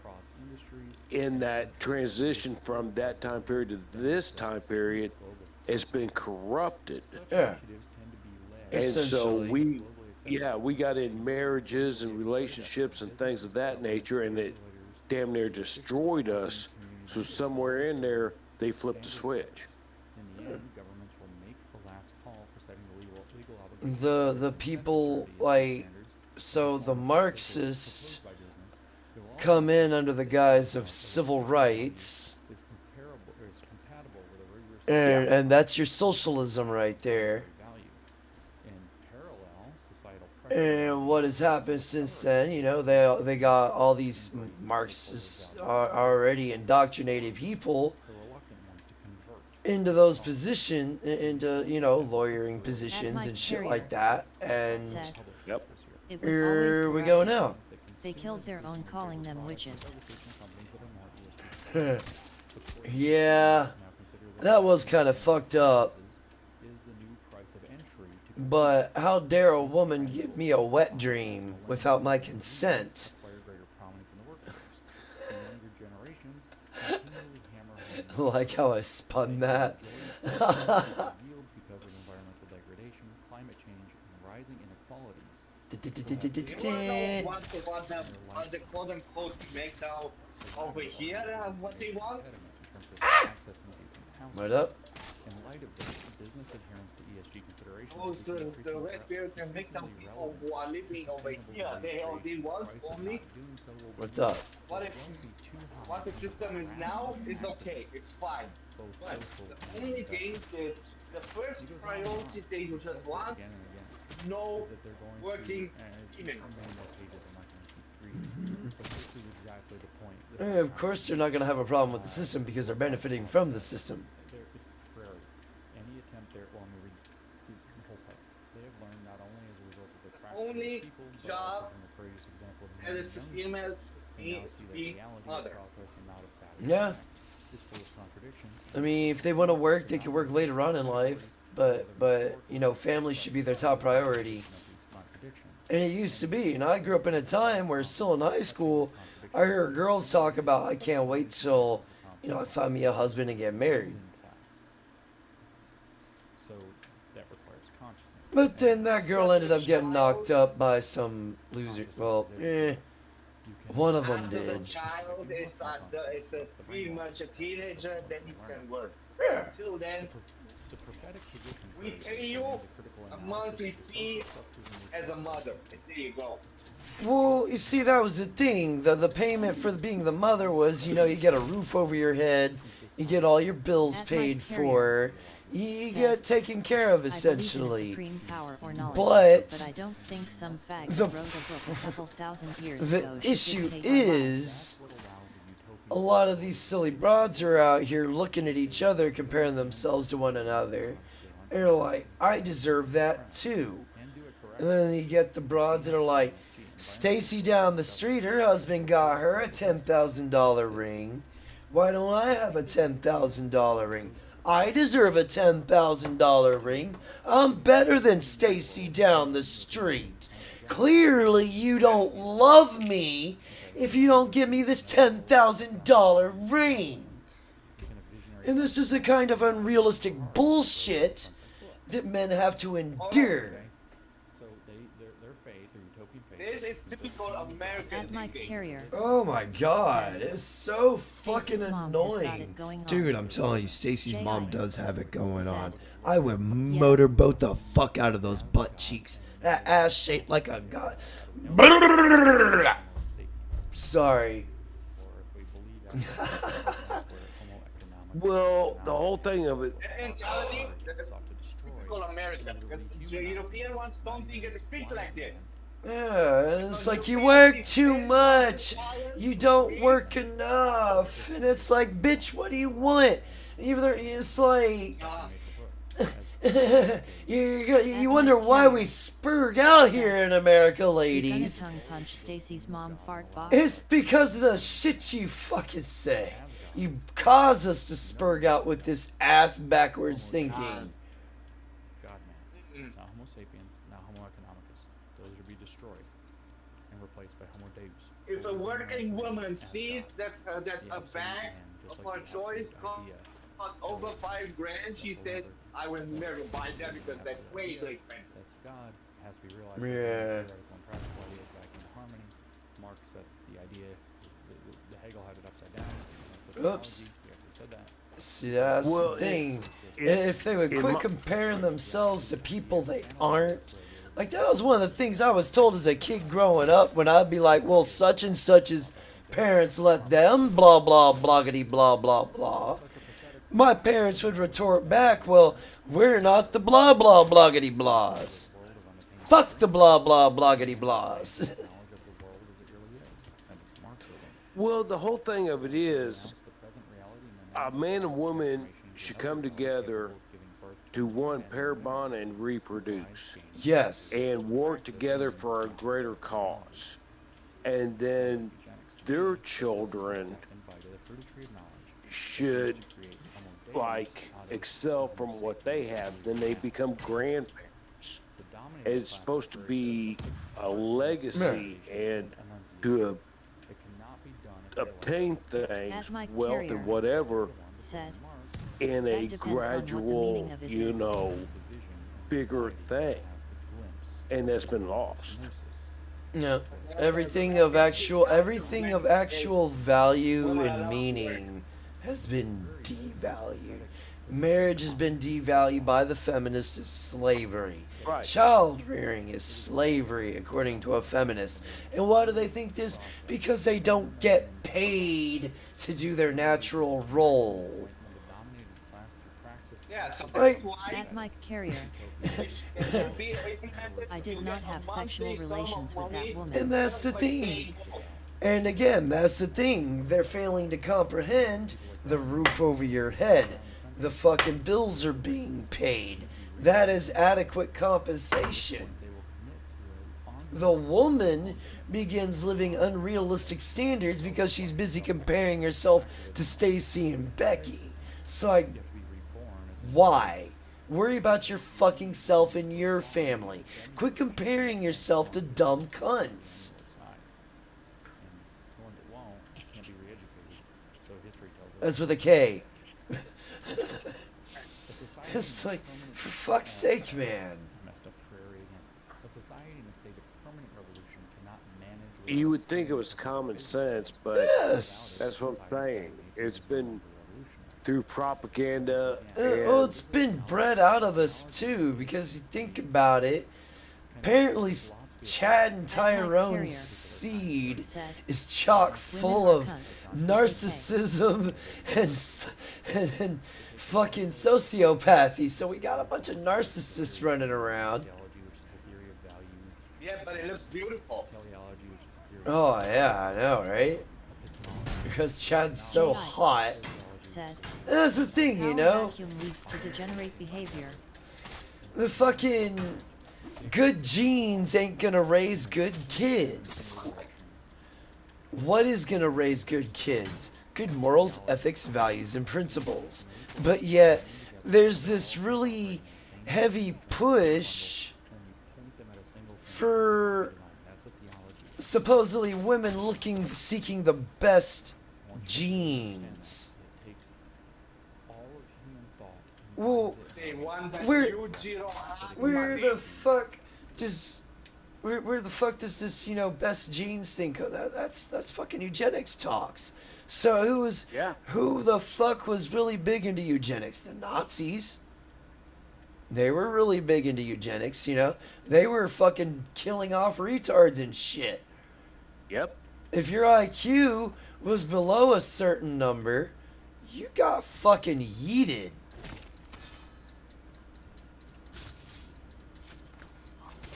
in that transition from that time period to this time period, it's been corrupted. Yeah. And so Essentially. we got in marriages and relationships and things of that nature, and it damn near destroyed us. So somewhere in there, they flipped the switch. In the end, governments will make the last call for setting the legal obligations. The people like so the Marxists come in under the guise of civil rights, Is compatible with a rigorous and that's your socialism right there. value. In parallel, societal pressure And what has happened since then? You know, they got all these Marxists already indoctrinated people the reluctant ones to convert. into those positions, into lawyering positions and shit like that. And Said, Yep. it was here always we go correct. now. They killed their own calling them witches. Yeah, that was kind of fucked up. But how dare a woman give me a wet dream without my consent? and younger generations continually hammer home Like how I spun that. yield because of environmental degradation, climate change, and rising inequalities. You wanna know what the quote unquote MGTOW over here, what they want? Right up. In light of this, business adherence to ESG considerations. Those the red beards and MGTOW people who are living over here, they want only What's up? what the system is now is okay, it's fine. But the only thing that the first priority they just want no working humans. Of course, they're not going to have a problem with the system because they're benefiting from the system. Freire, any attempt there, well, I'm going to read the whole part. They have learned not only as a result of their practice Only with people, but job also from the previous example of and it's females and now see that the reality other. process and not a static Yeah. fact is full of contradictions. I mean, if they want to work, they can work later on in life. But you know, family should be their top priority. And it used to be. And I grew up in a time where still in high school, I heard girls talk about, I can't wait till, you know, I find me a husband and get married. So that requires consciousness. But then that girl ended up getting knocked up by some loser. Well, one of them After the did. child is pretty much a teenager, then you can work. Yeah. Until then, The prophetic position we phrase pay you contains a critical a analysis monthly of social fee structures and as a mother. There you go. Well, you see, that was the thing. The payment for being the mother was, you know, you get a roof over your head, you get all your bills At my paid carrier, for, you get taken care of I believe in essentially. supreme power or knowledge, But I don't think some fag the- wrote a book a couple thousand years The ago should issue dictate our lives. is, a lot of these silly broads are out here looking at each other, comparing themselves to one another. And they're like, I deserve that too. And then you get the broads that are like, Stacy down the street, her husband got her a $10,000 ring. Why don't I have a $10,000 ring? I deserve a $10,000 ring. I'm better than Stacy down the street. Clearly you don't love me if you don't give me this $10,000 ring. And this is the kind of unrealistic bullshit that men have to endure. So their faith, their utopian faith. This is typical American At my thinking. carrier, Oh my god, it's so fucking Stacy's mom has got annoying. it going on. Dude, I'm telling you, Stacy's mom J.I. does have it going on. said, I would motorboat the fuck out of those butt cheeks. That ass shaped like a god. Sorry. Well, the whole thing of it, Mentality, that's typical American. Because the European ones don't think they think like this. Yeah, it's like you work too much. You don't work enough. And it's like, bitch, what do you want? Either it's like you wonder why we spurg out here in America, You gonna ladies. tongue punch Stacy's mom fart box? It's because of the shit you fucking say. You cause us to spurg out with this ass backwards thinking. God man. Not Homo sapiens, not Homo economicus. Those are to be destroyed and replaced by Homo deus. If a working woman sees that a bag of her choice costs over $5,000, she says, "I will never buy that because that's way too expensive." That's God. Has to be realized. Yeah. Theoretical and practical ideas back into harmony. Marx said the idea, the Hegel had it upside down. Oops. We actually said that. See, that's Well, the thing. it- If they would it quit mu- comparing themselves to people they aren't. Like, that was one of the things I was told as a kid growing up when I'd be like, well, such and such's parents let them blah, blah, bloggity, blah, blah, blah. My parents would retort back, well, we're not the blah, blah, bloggity, blahs. Fuck the blah, blah, bloggity, blahs. Knowledge of the world as it really is. And it's Marxism. well, the whole thing of it is, Announce the present reality and a announce man and woman information should to another come knowledge together capable of giving birth to one and pair bond and reproduce, Yes. and work together for a greater cause. And then their children by the fruit of tree of knowledge should to create Homo deus like out of excel from what they have, then they become grandparents. the dominating And it's class supposed to first be a legacy and to a it cannot be done obtain things, Mike wealth Carrier and whatever, said, in a that depends on what the gradual, meaning of his you is. know, bigger thing. And that's been lost. Yeah, everything of actual value and meaning has been devalued. Marriage has been devalued by the feminist as slavery. Right. Child rearing is slavery, according to a feminist. And why do they think this? Because they don't get paid to do their natural role. Yeah, so Like- that's why At Mike Carrier it should be implemented. I did You not get have a sexual monthly sum of relations with that money, woman. And that's the like thing. staying home. And again, that's the thing. They're failing to comprehend the roof over your head. The fucking bills are being paid. That is adequate compensation. The woman begins living unrealistic standards because she's busy comparing herself to Stacy and Becky. It's like, why? Worry about your fucking self and your family. Quit comparing yourself to dumb cunts. That's with a K. It's like, for fuck's sake, man. You would think it was common sense, but Yes. that's what I'm saying. It's been through propaganda Well, and it's been bred out of us too, because you think about it. Apparently, Chad and Tyrone's seed is chock full of narcissism and fucking sociopathy. So we got a bunch of narcissists running around. Yeah, but it looks beautiful. Oh yeah, I know, right? Because Chad's so hot. said, That's the thing, you power know? vacuum leads to degenerate behavior. The fucking good genes ain't gonna raise good kids. What is gonna raise good kids? Good morals, ethics, values, and principles. But yet, there's this really heavy push for supposedly women seeking the best genes. Well, They want that Where- huge zero hard where money. the fuck does where the fuck does this, you know, best genes thing go? That's fucking eugenics talks. So who the fuck was really big into eugenics? The Nazis. They were really big into eugenics, you know. They were fucking killing off retards and shit. yep. If your IQ was below a certain number, you got fucking yeeted.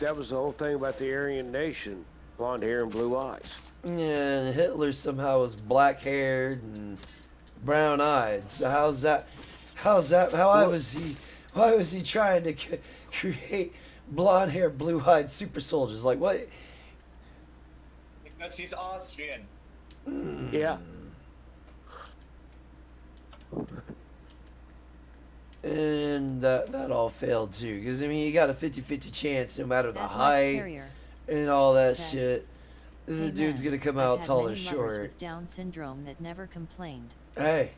That was the whole thing about the Aryan nation, blonde hair and blue eyes. And Hitler somehow was black haired and brown eyed. So why was he trying to create blonde hair, blue eyed super soldiers? Like what? Because he's Austrian. Yeah. And that all failed too. Because, I mean, you got a 50-50 chance no matter the At Mike height Carrier and all that said, shit. The "Hey, dude's man, going to come I've out had tall or many lovers short. with Down syndrome that never complained. Hey,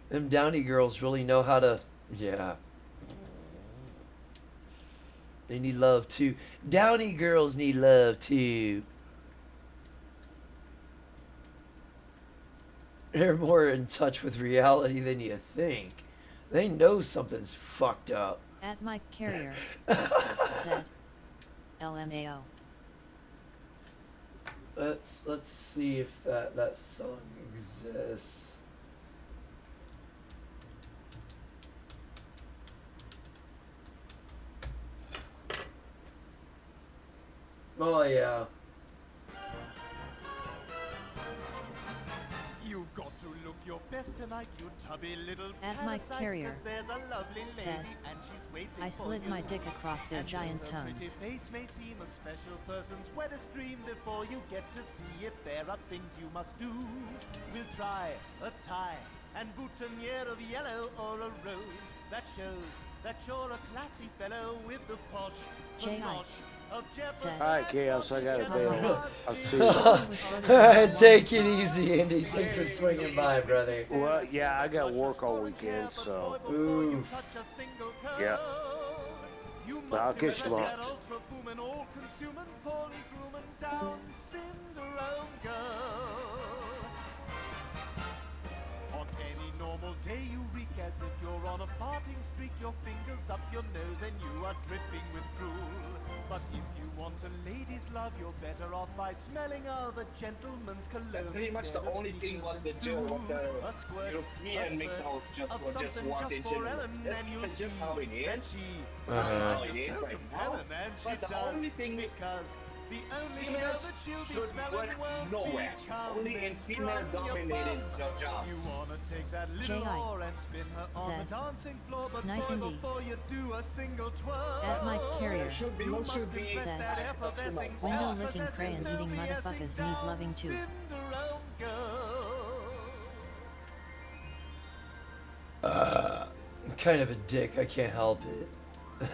them Downey girls really know how to. Yeah. They need love too. Downey girls need love too. They're more in touch with reality than you think. They know something's fucked up. At Mike Carrier said, LMAO. Let's see if that song exists. Oh yeah. You've got to look your best tonight, you tubby little At Mike parasite, Carrier 'cause there's a lovely lady said, and she's waiting I for slid you. my dick across their And giant though her pretty tongues. face may seem a special person's wettest dream, before you get to see it, there are things you must do. We'll try a tie and boutonniere of yellow or a rose that shows that you're a classy fellow with the posh J.I. panache said, Alright, Chaos, I gotta bail. I'll see you. Paulo was voted Take it easy, Andy. Thanks for swinging by, brother. Well, yeah, I got work all weekend, so Ooh. yeah. You But I'll must catch you impress up. that ultra-booming, all-consuming, polygrooming, down syndrome girl. On any normal day you reek as if you're on a farting streak. Your fingers up your nose and you are dripping with drool. But if you want a lady's love, you're better off by smelling of a gentleman's cologne. Pretty much the instead of only thing sneakers what and the stew. what A squirt, European a spurt McDonald's just of was just something want just in for general. Ellen, That's and you'll just see how it that is. she How is it is so right now. Ellen, and she But the does, only thing is because the only smell females that she'll be should smelling work won't nowhere. be Only in coming female-dominated from your bum. jobs. You wanna take that little J.I. whore and spin her on the said, dancing floor, but Night boy, and D. before you do a single twirl, At Mike Carrier, There should be you no must should be impress said, that effervescing, window licking, self-possessing, crayon eating milky-essing, motherfuckers need loving too. Cinderella girl. I'm kind of a dick. I can't help it. Her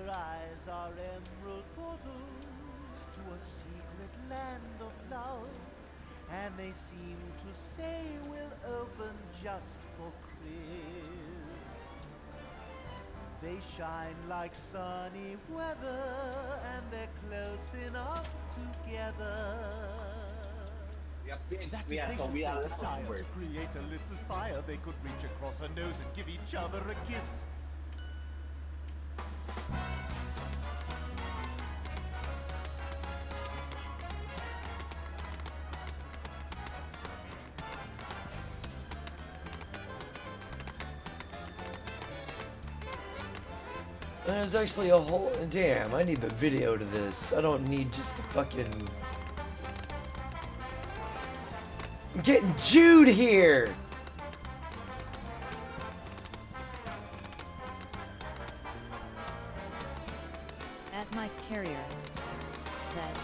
eyes are emerald portals to a secret land of love, and they seem to say we'll open just for Chris. They shine like sunny weather, and they're close enough together. We are twins. That We if are they so should we are so desire lovebirds. to create a little fire, they could reach across her nose and give each other a kiss. There's actually a whole. Damn, I need the video to this. I don't need just the fucking. I'm getting Jude here! At Mike Carrier, said,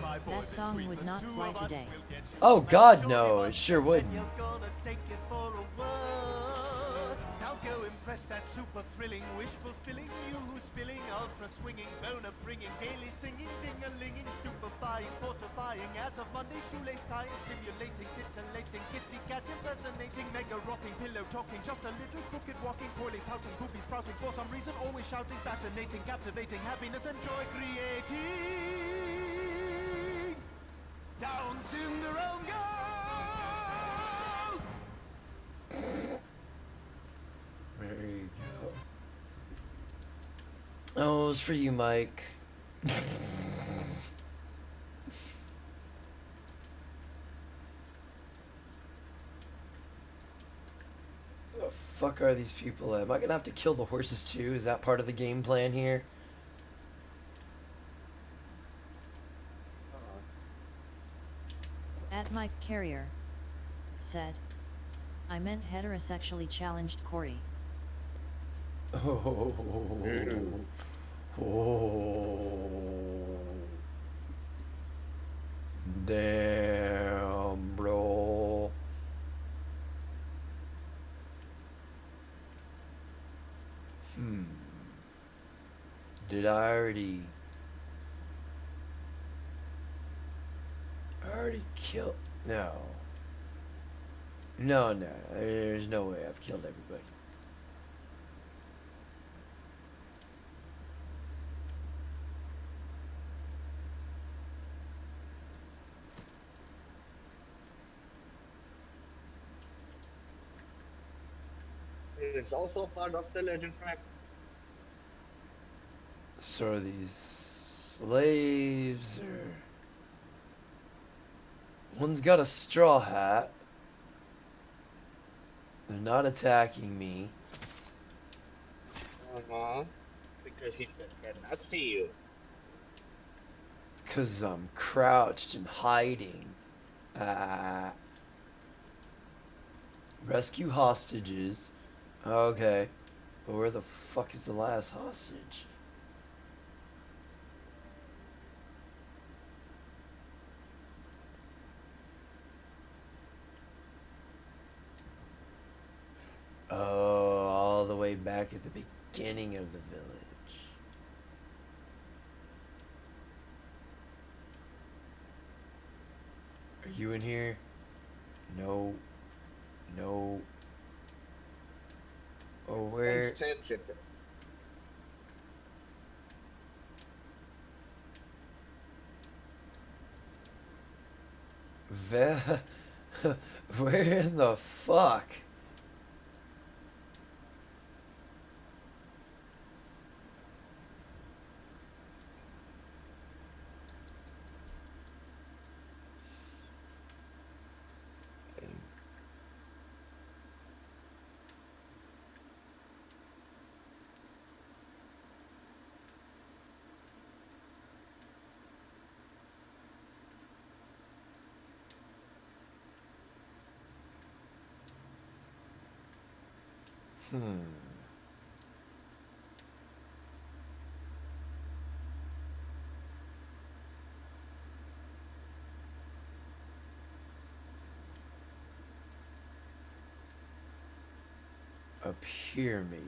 My boy, that song between would the not two fly of us, today. we'll get you Oh back. god, Sure no, you it must sure and wouldn't. you're gonna take it for a whirl. Now go impress that super thrilling, wish fulfilling you who's spilling, ultra swinging, boner bringing, gaily singing, ding-a-linging, stupefying, fortifying, as of Monday, shoelace tying, stimulating, titillating, kitty cat impersonating, mega rocking, pillow talking, just a little crooked walking, poorly pouting, poopy sprouting, for some reason always shouting, fascinating, captivating, happiness and joy creating. Down Cinderella girl. There you go. Oh, it was for you, Mike. The fuck are these people at? Am I gonna have to kill the horses too? Is that part of the game plan here? At Mike Carrier, said, I meant heterosexually challenged Corey. Oh. Oh. Damn, bro. Did I already kill? No. No, no. There's no way I've killed everybody. It is also part of the legend fact. So are these slaves or... One's got a straw hat. They're not attacking me. Because he cannot see you. 'Cause I'm crouched and hiding. Rescue hostages. Okay. But where the fuck is the last hostage? Oh, all the way back at the beginning of the village. You in here? No. No. Oh, where? Instead, zitten. Ve- Where in the fuck? Hmm. Up here, maybe.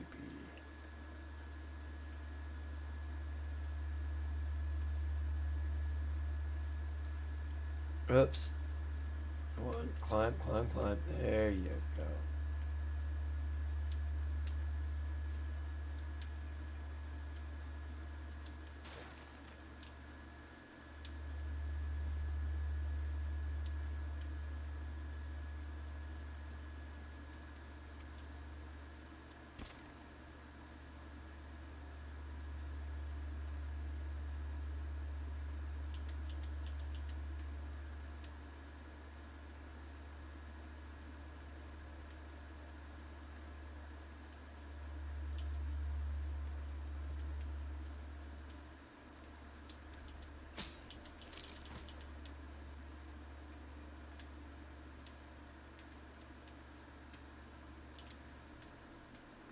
Oops. One, climb, climb, climb. There you go.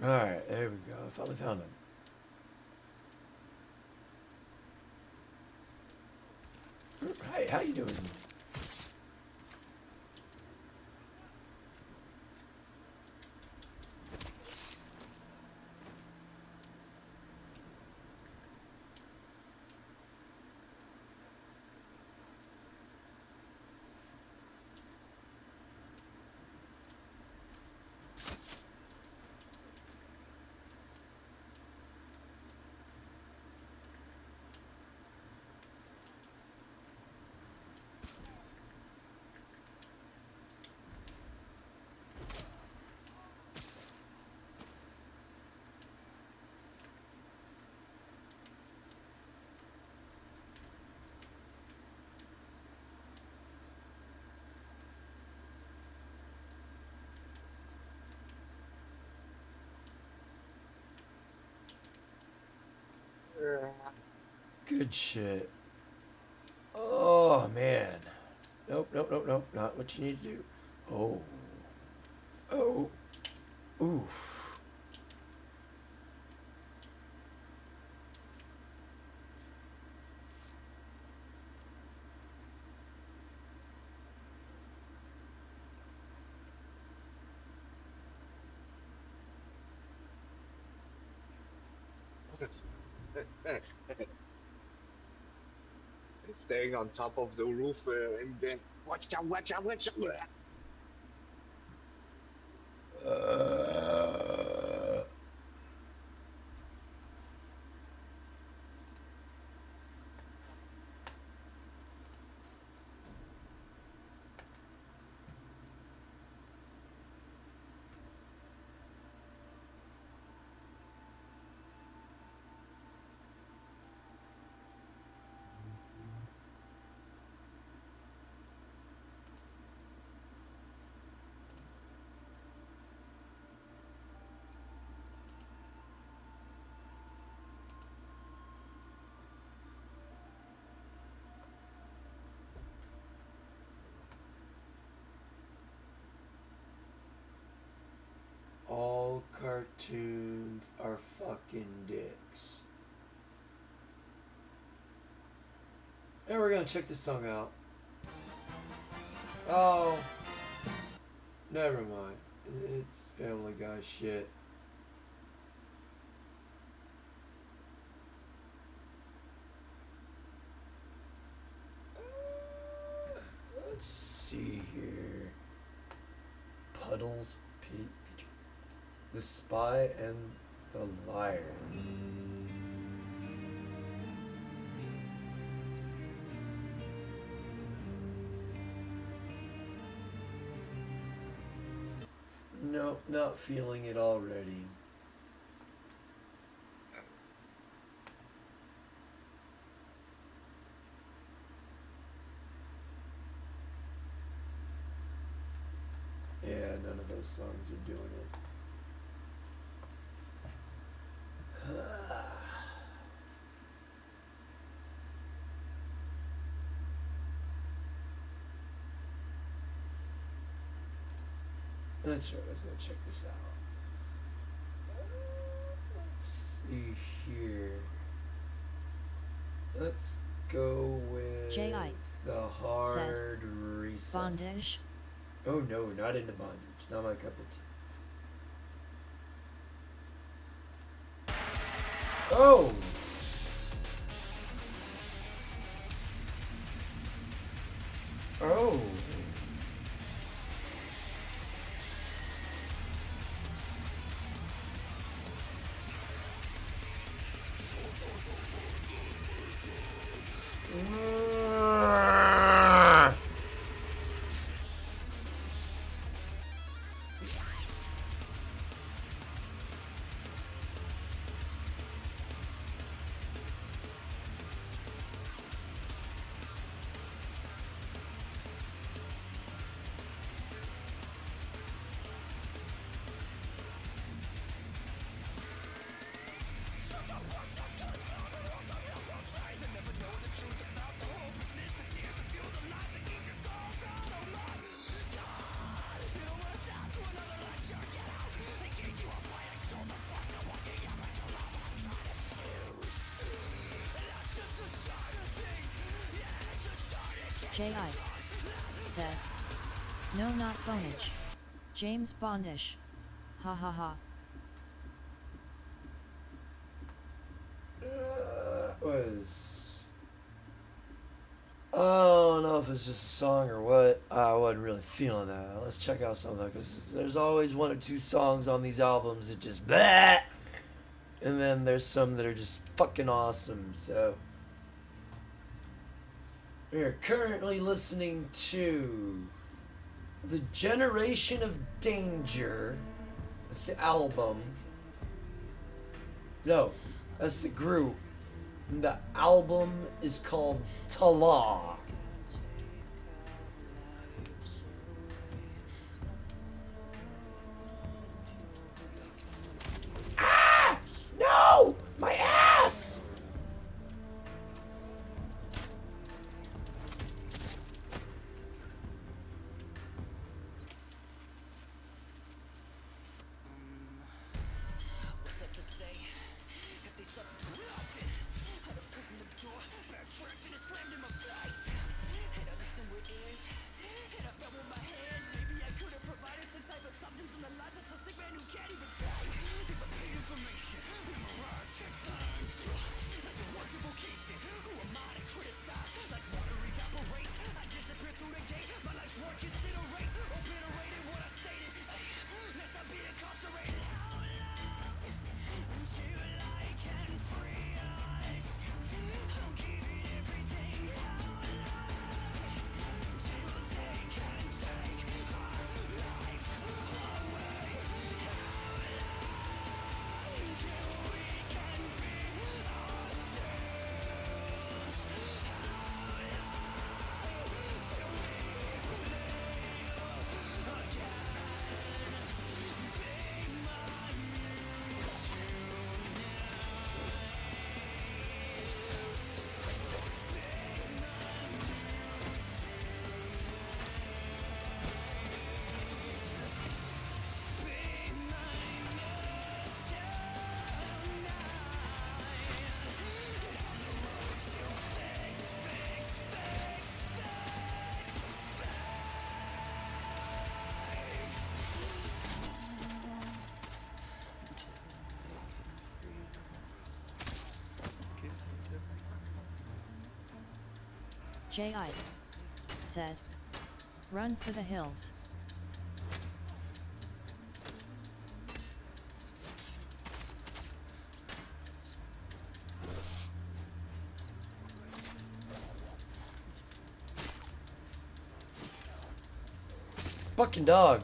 Alright, there we go. I finally found him. Hey, how you doing? Good shit. Oh, man. Nope, nope, nope, nope. Not what you need to do. Oh. Oh. Oof. Staying on top of the roof and then watch out, watch out, watch out. All cartoons are fucking dicks. And we're gonna check this song out. Oh. Never mind. It's Family Guy shit. Let's see. Puddles feature. The Spy and the Liar. Nope, not feeling it already. Yeah, none of those songs are doing it. That's right, I was gonna check this out. Let's see here. Let's go with J.I. the hard reset. Bondage. Oh no, not into bondage. Not my cup of tea. Oh! Oh! J.I. said. No, not Bonage. James Bondish. Ha ha ha. I don't know if it's just a song or what. I wasn't really feeling that. Let's check out some of that, because there's always one or two songs on these albums that just bleh! And then there's some that are just fucking awesome. So we are currently listening to The Generation of Danger. That's the album. No, that's the group. And the album is called Tala. Ah! No! My ass! What's that to say? If they suck nothing, had a foot in the door, backtracked and it slammed in my face. And I listened with ears, and I felt with my hands. Maybe I could have provided some type of substance in the lives of some sick man who can't even pay. They paid information, memorize text lines. Like the words of vocation, who am I to criticize? Like water evaporates, I disappear through the gate. My life's work incinerates, obliterated what I stated. Lest I be incarcerated. How long until I can free us? I'm keeping everything. How long till they can take our lives away? How long till we can be ourselves? How long till we feel again? J.I. said. Run for the hills. fucking dog.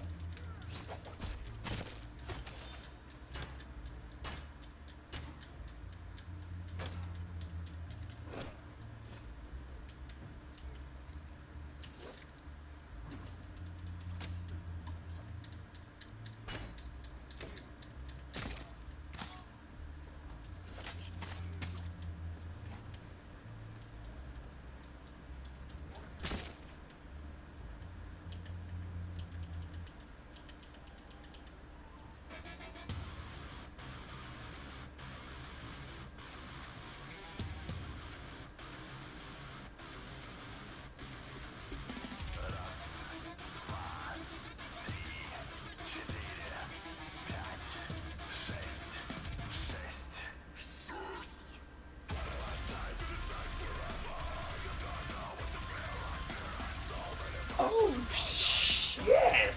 Oh, shit!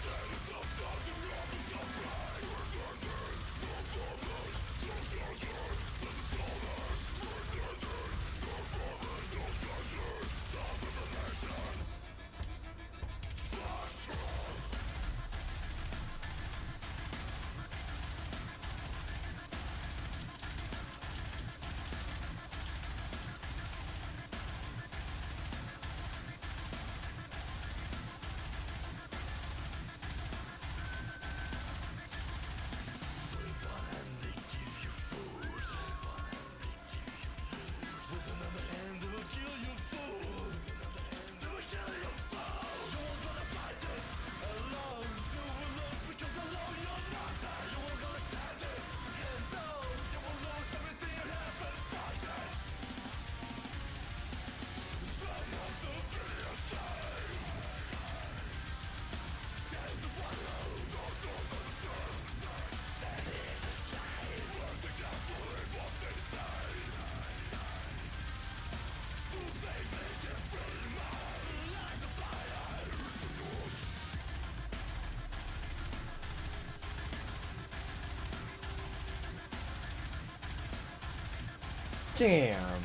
Damn.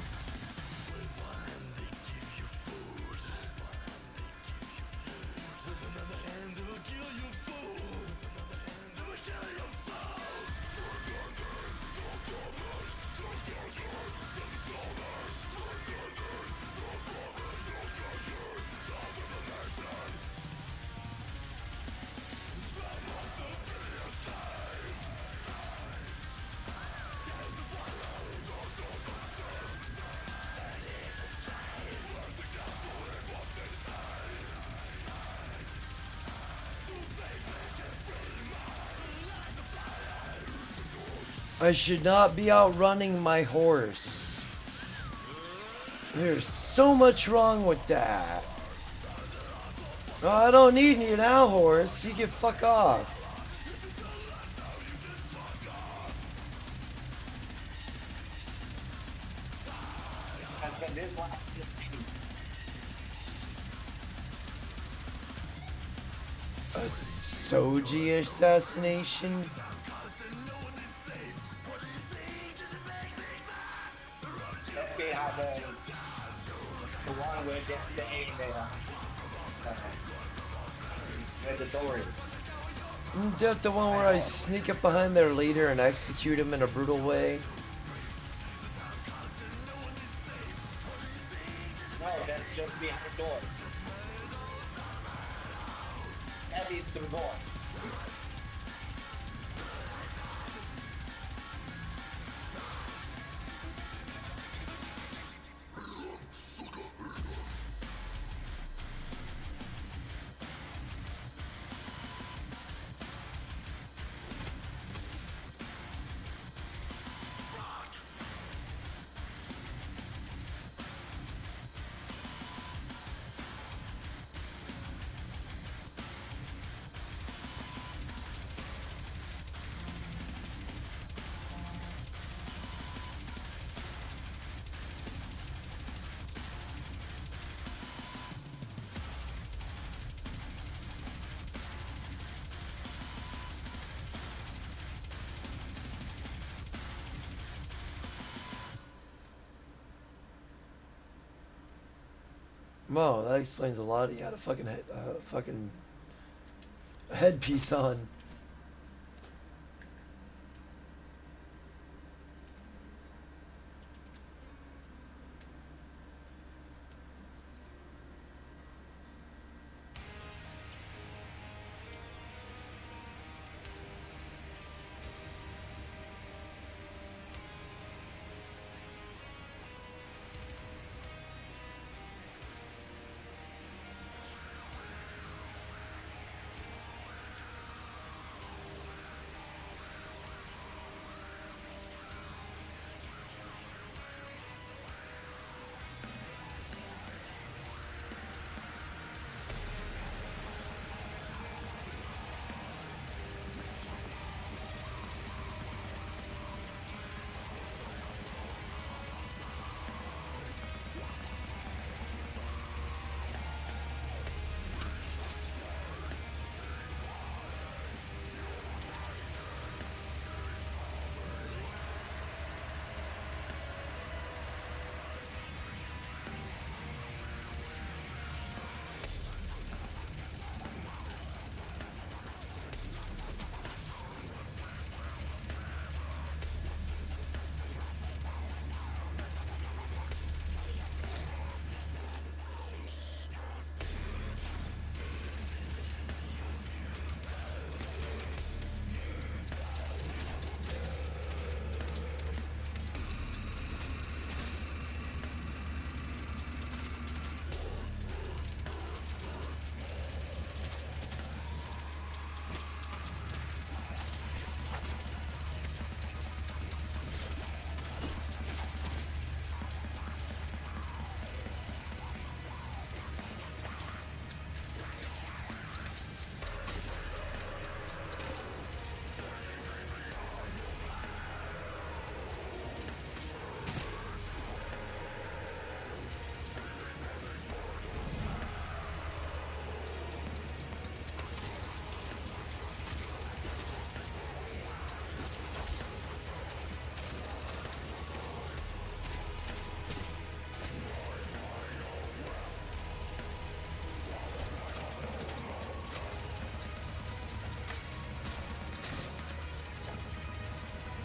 I should not be outrunning my horse. There's so much wrong with that. Oh, I don't need you now, horse. You can fuck off. A Soji assassination? The one where that's the aim there. Where the door is. Is that the one where I sneak up behind their leader and execute him in a brutal way? No, that's just behind the doors. That is the doors. Well, that explains a lot. He had a fucking a headpiece on.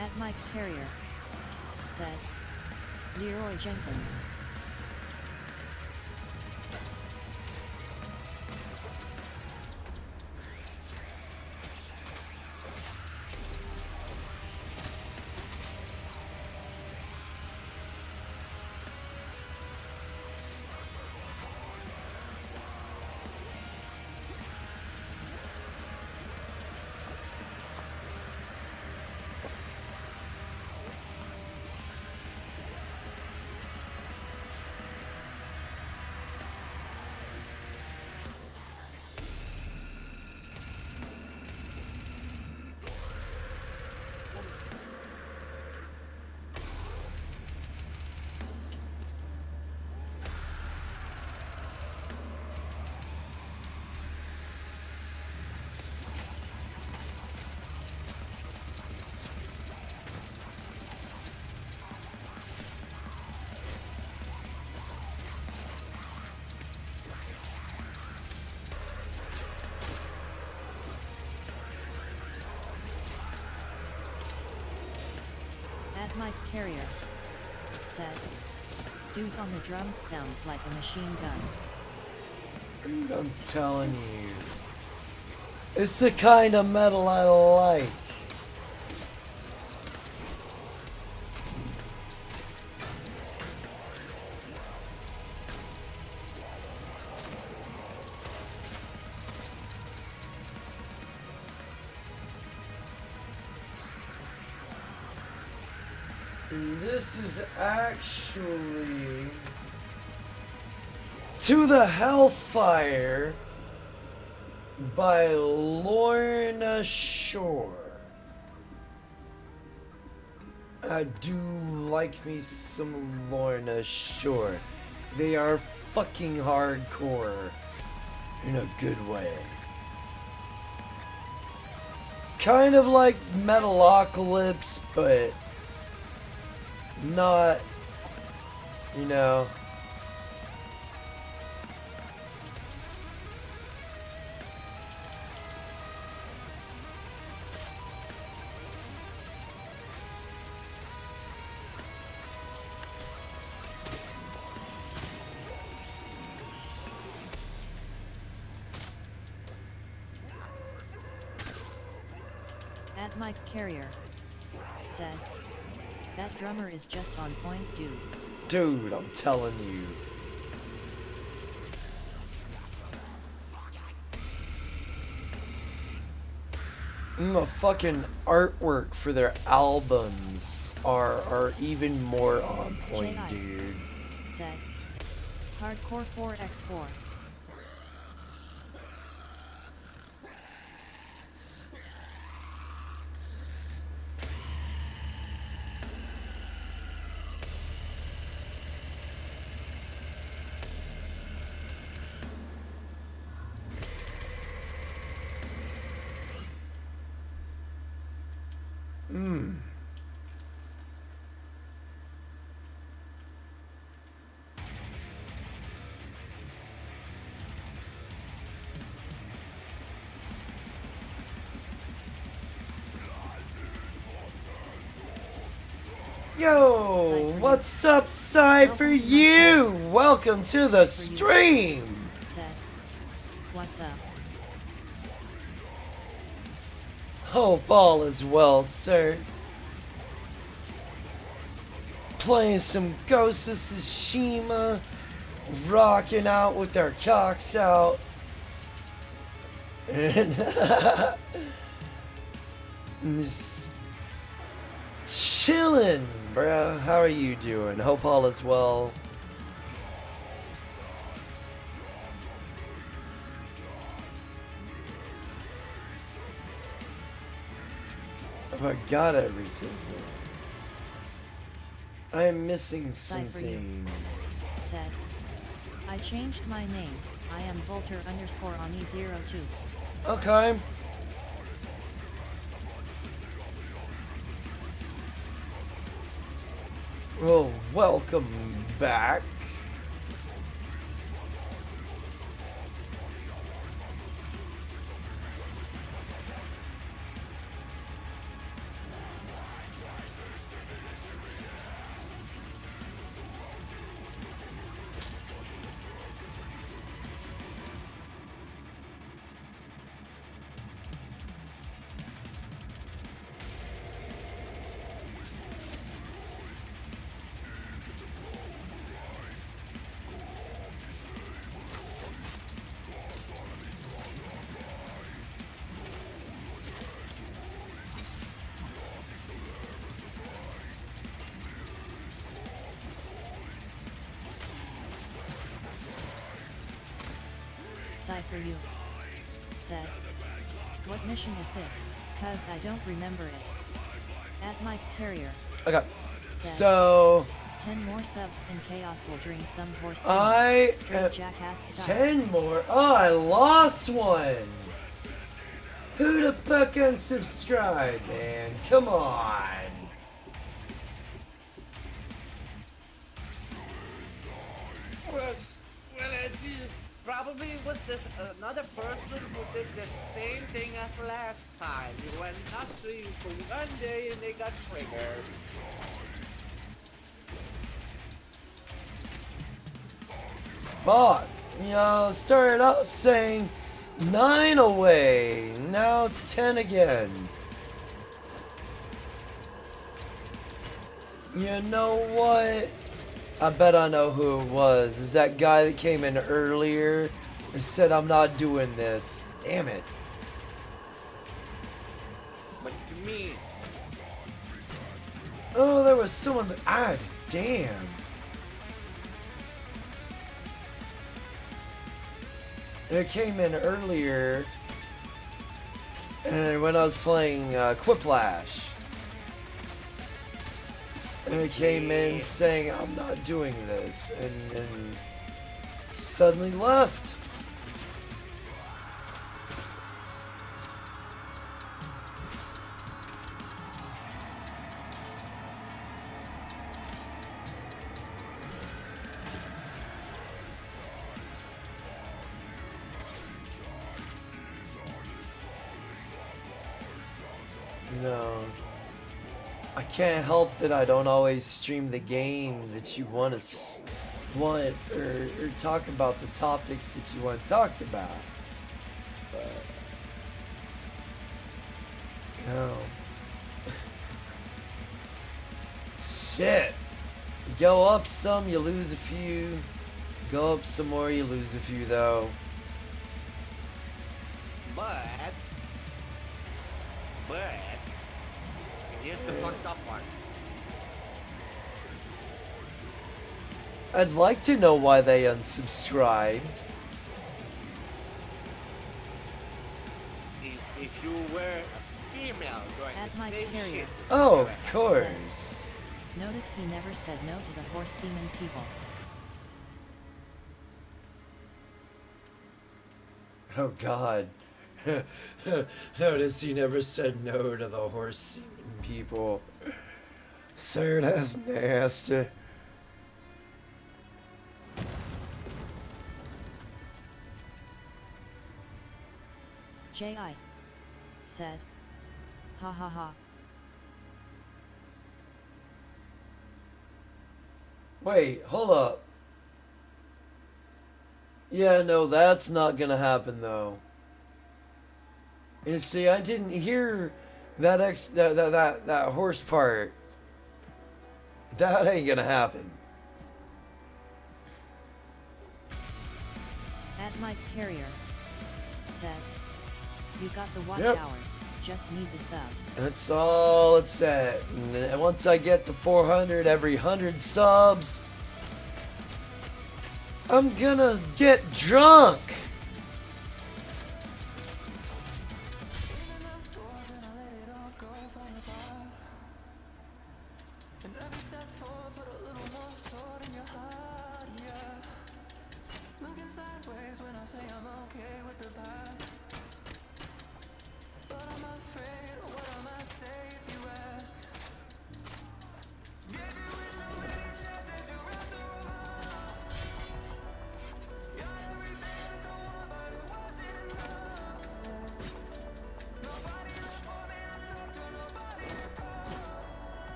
At Mike Carrier, said Leroy Jenkins. At Mike Carrier, said dude on the drums sounds like a machine gun. Dude, I'm telling you. It's the kind of metal I like. This is actually To the Hellfire by Lorna Shore. I do like me some Lorna Shore. They are fucking hardcore in a good way. Kind of like Metalocalypse, but not, you know. At Mike Carrier said, that drummer is just on point, dude. Dude, I'm telling you. The fucking artwork for their albums are even more on point, J.I. dude. said, Hardcore 4x4. Yo, what's up, Cypher? You? Welcome to the stream. Said, what's up? Hope all is well, sir. Playing some Ghost of Tsushima, rocking out with our cocks out, and just chilling, bro. How are you doing? Hope all is well. Have I got everything? I am missing Cypher you. something. Said, I changed my name. I am Volter_on E02. Okay. Well, welcome back. Cypher you. Said, what mission is this? Cause I don't remember it. At Mike Carrier. Okay. Said, So 10 more subs and Chaos will drink some horse. I Straight jackass style. 10 more. Oh, I lost one. Who the fuck unsubscribed, man? Come on. Well, probably was this another person who did the same thing as last time. You went nuts for one day and they got triggered. Fuck. You know, started out saying 9 away. Now it's 10 again. You know what? I bet I know who it was. Is that guy that came in earlier and said I'm not doing this. Damn it. But to me, Oh, there was someone that... Ah, damn. They came in earlier, and when I was playing Quiplash, and they came in saying I'm not doing this, and suddenly left. No. I can't help that I don't always stream the game that you want or talk about the topics that you want talked about. But No. Shit. Go up some, you lose a few. Go up some more, you lose a few though. But here's the fucked up part. I'd like to know why they unsubscribed. If you were a female going At to my say carrier. shit, Oh, of course. Notice he never said no to the horse semen people. Oh God. Notice he never said no to the horse semen people. Sir, that's nasty. J.I. said. Ha ha ha. Wait, hold up. Yeah, no, that's not gonna happen though. You see, I didn't hear that that horse part. That ain't gonna happen. At my carrier. Said. You got the watch Yep. hours, just need the subs. That's all it said. And once I get to 400, every 100 subs, I'm gonna get drunk.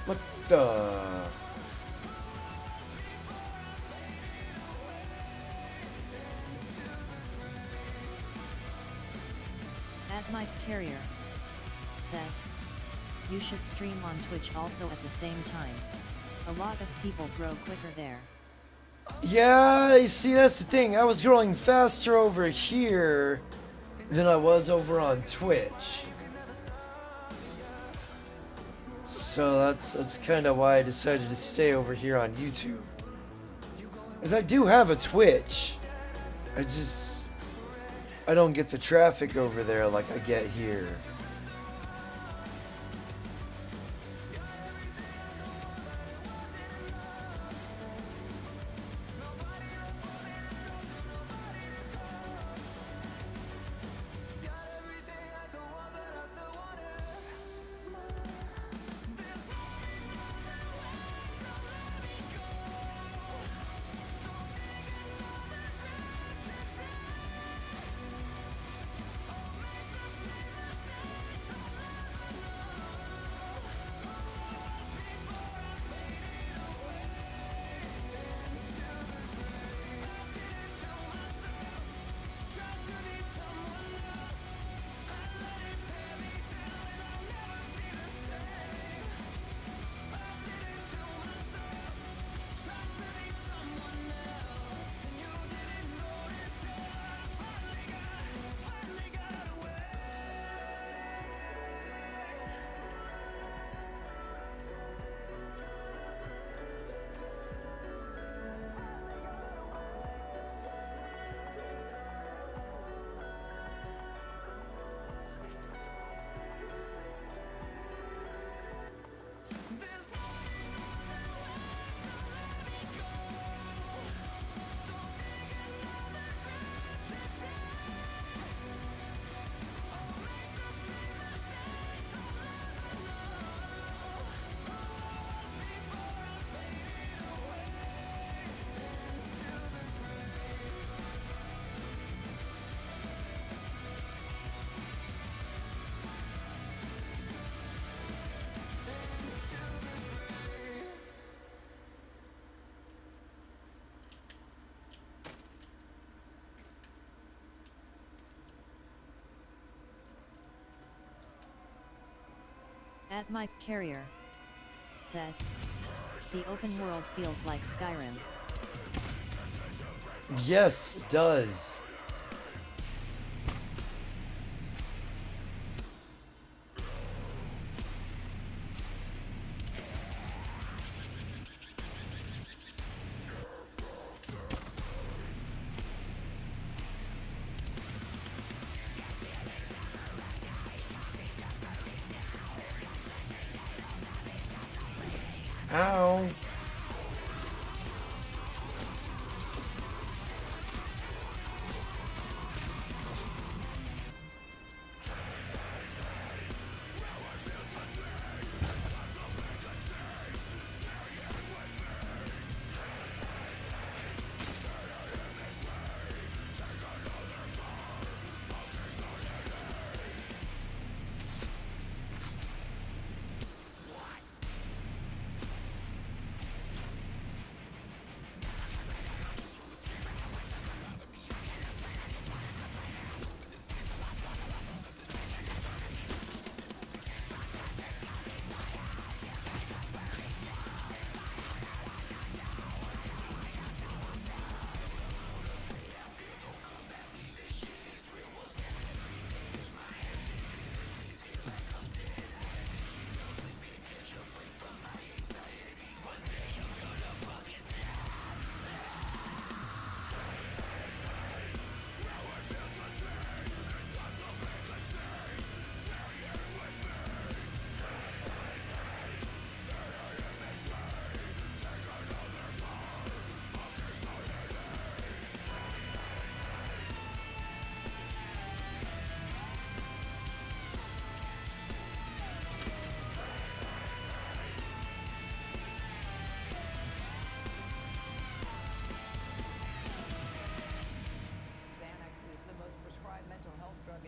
What the? At my carrier. Said. You should stream on Twitch also at the same time. A lot of people grow quicker there. Yeah, you see, that's the thing. I was growing faster over here than I was over on Twitch. So that's kind of why I decided to stay over here on YouTube. Because I do have a Twitch. I don't get the traffic over there like I get here. At my carrier said, the open world feels like Skyrim. Yes, it does. Ow.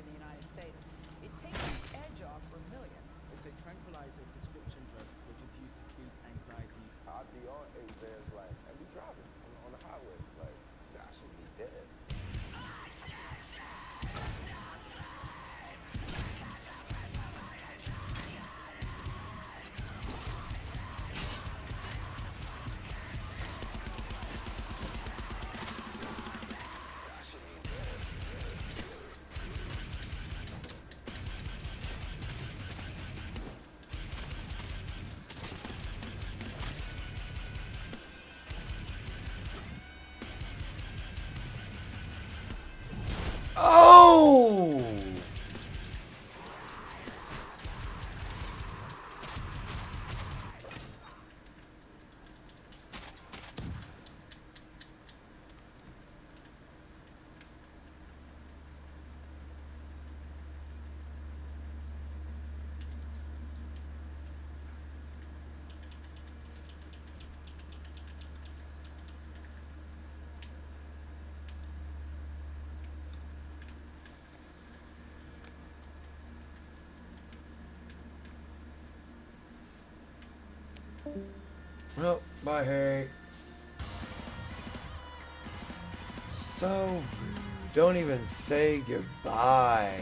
in the United States. It takes the edge off for millions. It's a tranquilizer prescription drug which is used to treat anxiety. I'll be on there's like, and we driving on the highway, like, I should be dead. Oh! Well, bye, Harry. So rude. Don't even say goodbye.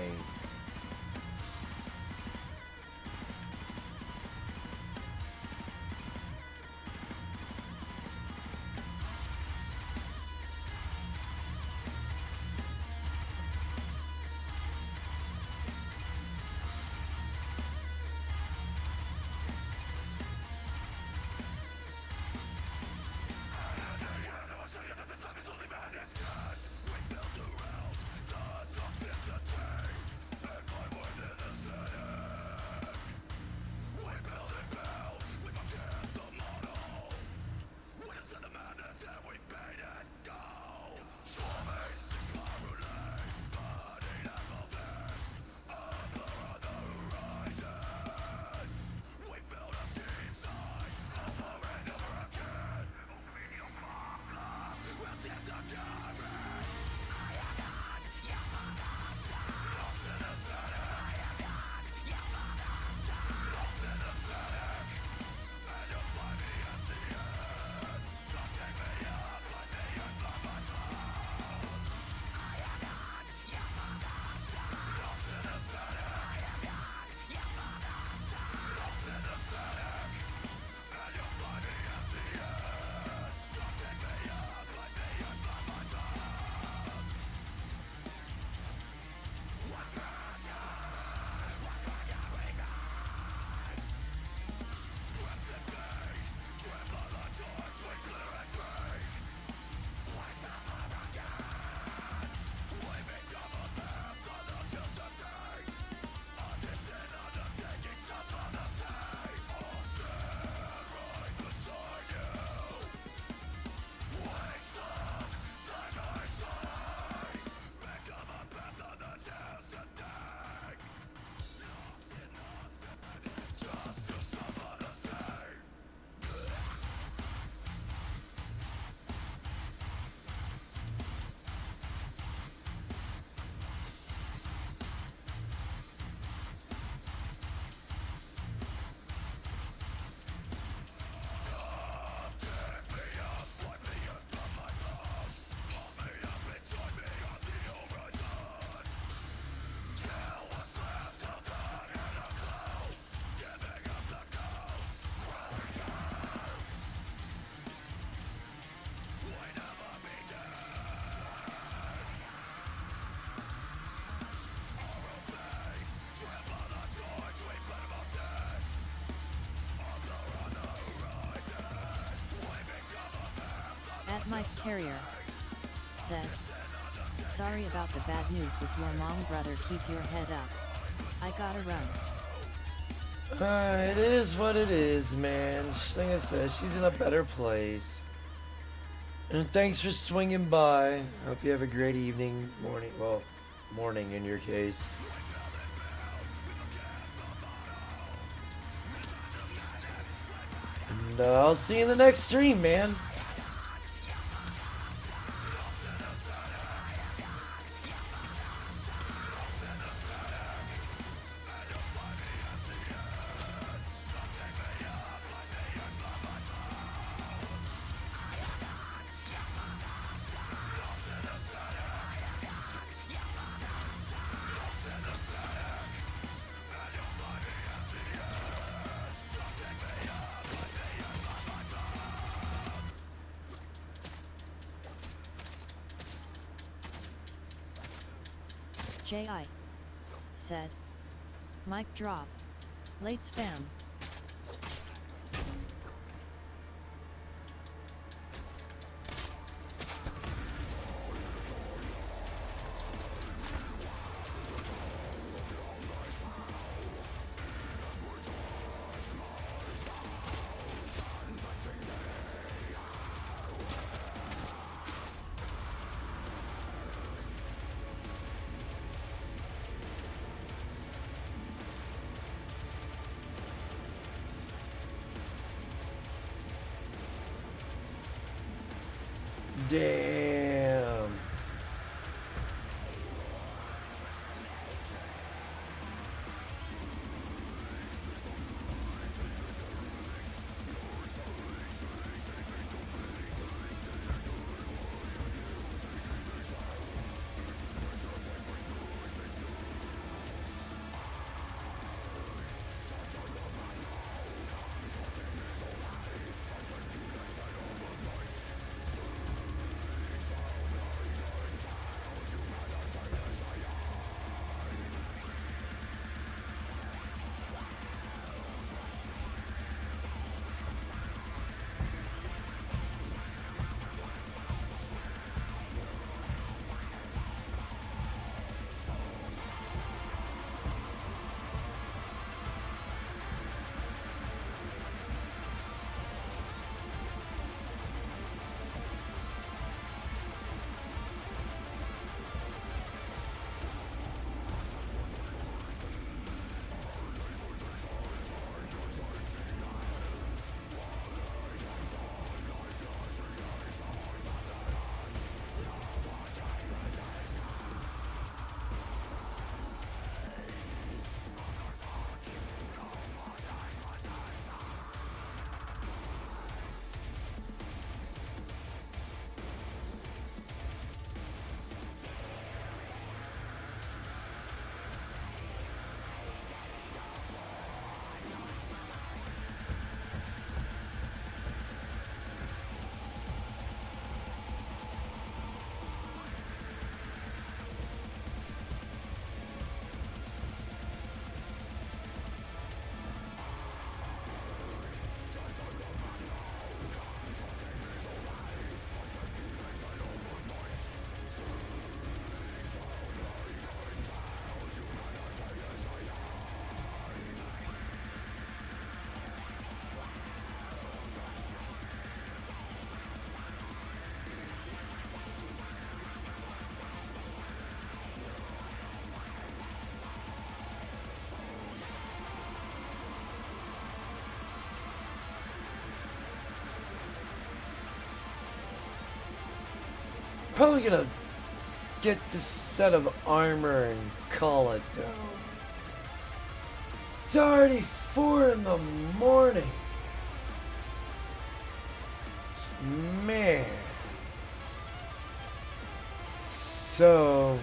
My carrier said, sorry about the bad news with your mom, brother. Keep your head up. I gotta run. It is what it is, man. Like I said, she's in a better place. And thanks for swinging by. Hope you have a great evening, morning. Well, morning in your case. And I'll see you in the next stream, man. J.I. said, mic drop. Late spam. Damn. Probably gonna get this set of armor and call it down. It's already 4 in the morning. Man. So,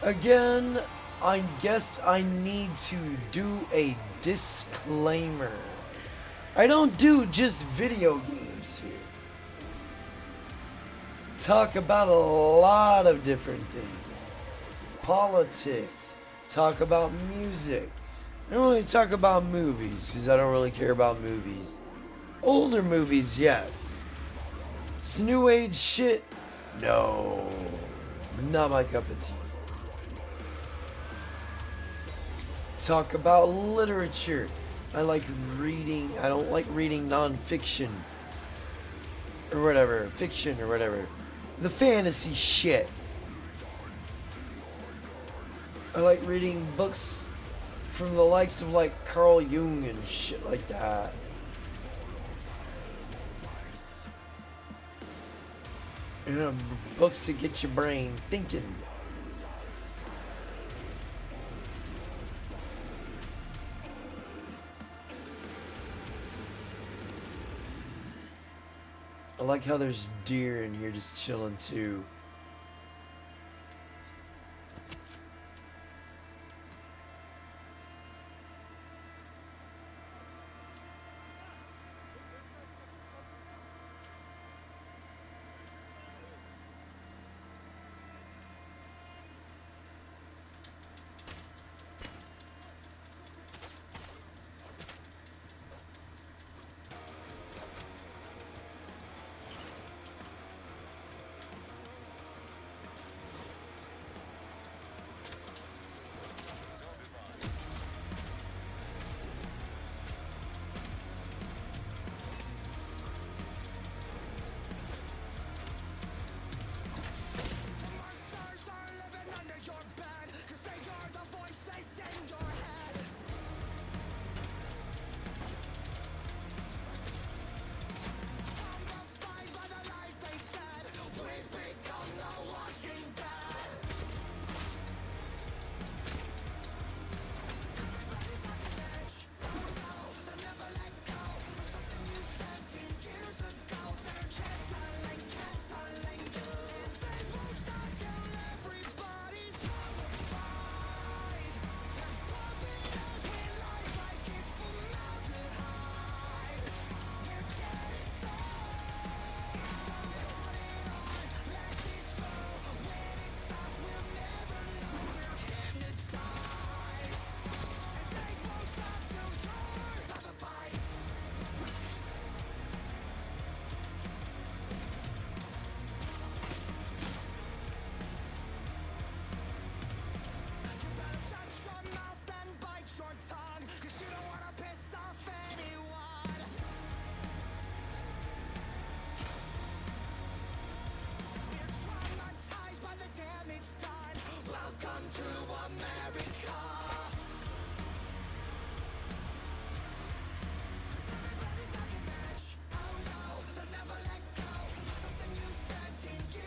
again, I guess I need to do a disclaimer. I don't do just video games here. Talk about a lot of different things. Politics. Talk about music. I don't really talk about movies because I don't really care about movies. Older movies, yes. This new age shit, no, not my cup of tea. Talk about literature. I like reading. I don't like reading non-fiction or whatever, fiction or whatever. The fantasy shit. I like reading books from the likes of like Carl Jung and shit like that. You know, books to get your brain thinking. I like how there's deer in here just chilling too.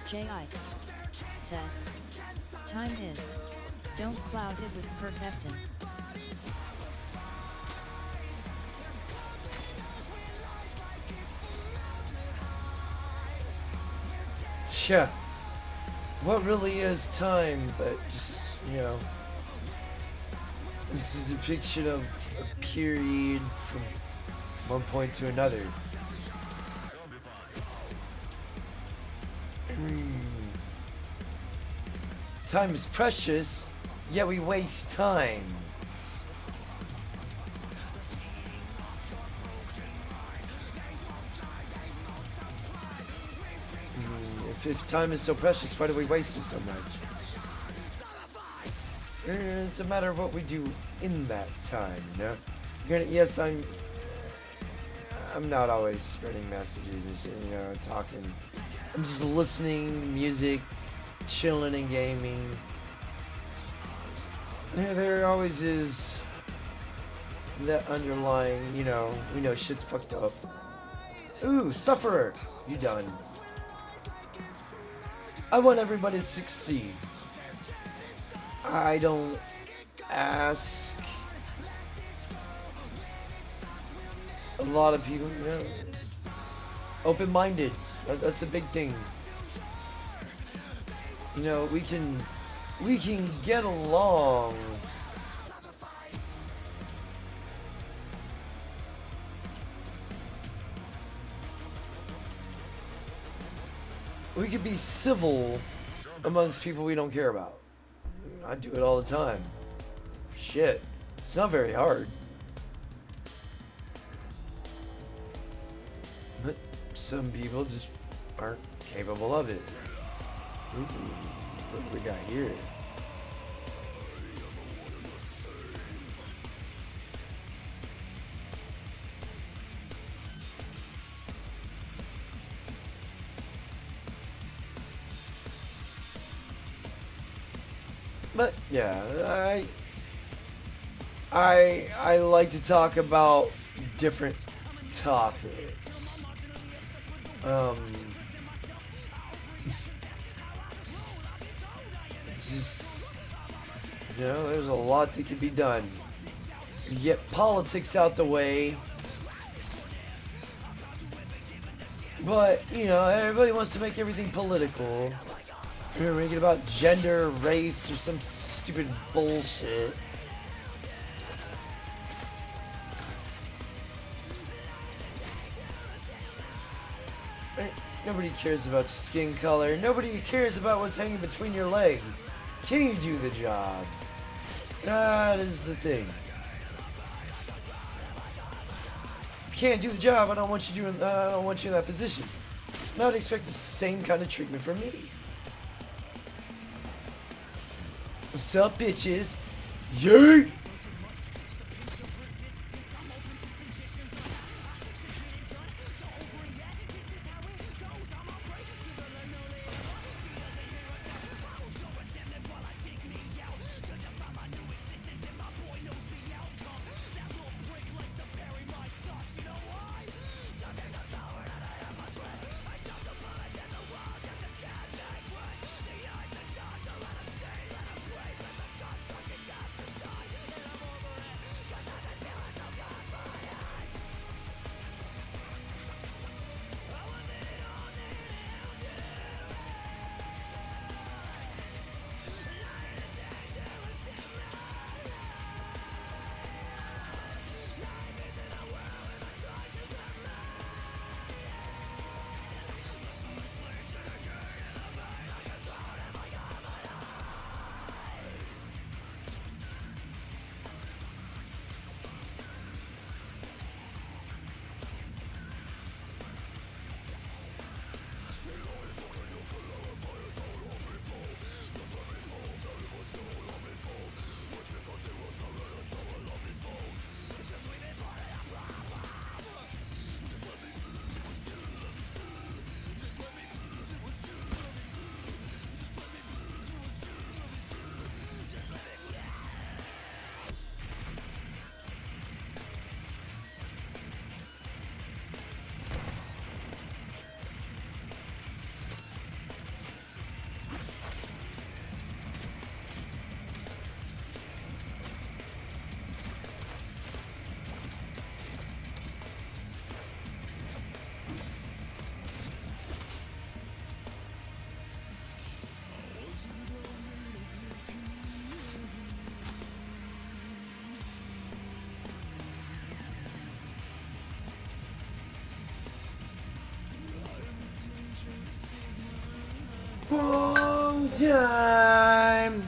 J.I. said, time is, don't cloud it with perfectin. Yeah. What really is time but just, you know, this is a depiction of a period from one point to another. Time is precious, yet we waste time. If time is so precious, why do we waste it so much? It's a matter of what we do in that time, you know? Yes, I'm not always spreading messages and shit, you know, talking. I'm just listening, music, chilling and gaming. There always is that underlying, you know, we know shit's fucked up. Ooh, sufferer! You done. I want everybody to succeed. I don't ask a lot of people, you know, open-minded. That's a big thing. You know, we can get along. We could be civil amongst people we don't care about. I do it all the time. Shit. It's not very hard. But some people just aren't capable of it. Ooh, what do we got here? But yeah, I like to talk about different topics. Just, you know, there's a lot that can be done. You get politics out the way. But, you know, everybody wants to make everything political. You're making about gender, race, or some stupid bullshit. Nobody cares about your skin color. Nobody cares about what's hanging between your legs. Can you do the job? That is the thing. If you can't do the job, I don't want you doing. I don't want you in that position. I would expect the same kind of treatment from me. What's up, bitches? Yeet! Long time.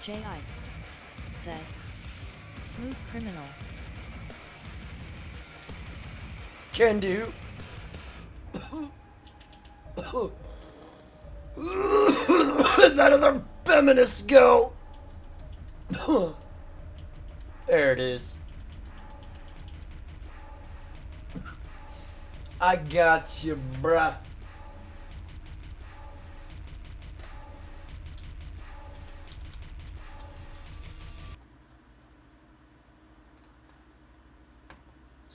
J.I. said. Smooth criminal. Can do. That other feminists go. There it is. I got you, bruh.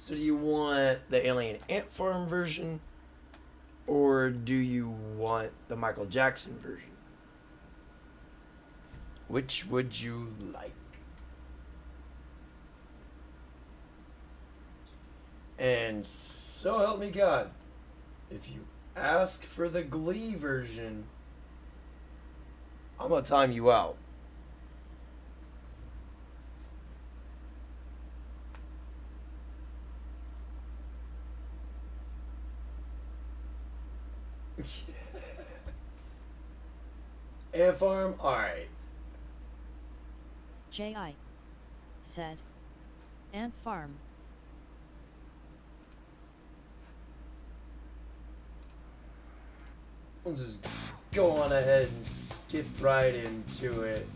So do you want the Alien Ant Farm version, or do you want the Michael Jackson version? Which would you like? And so help me God, if you ask for the Glee version, I'm gonna time you out. Ant Farm? Alright. J.I. said. Ant Farm. We'll just go on ahead and skip right into it.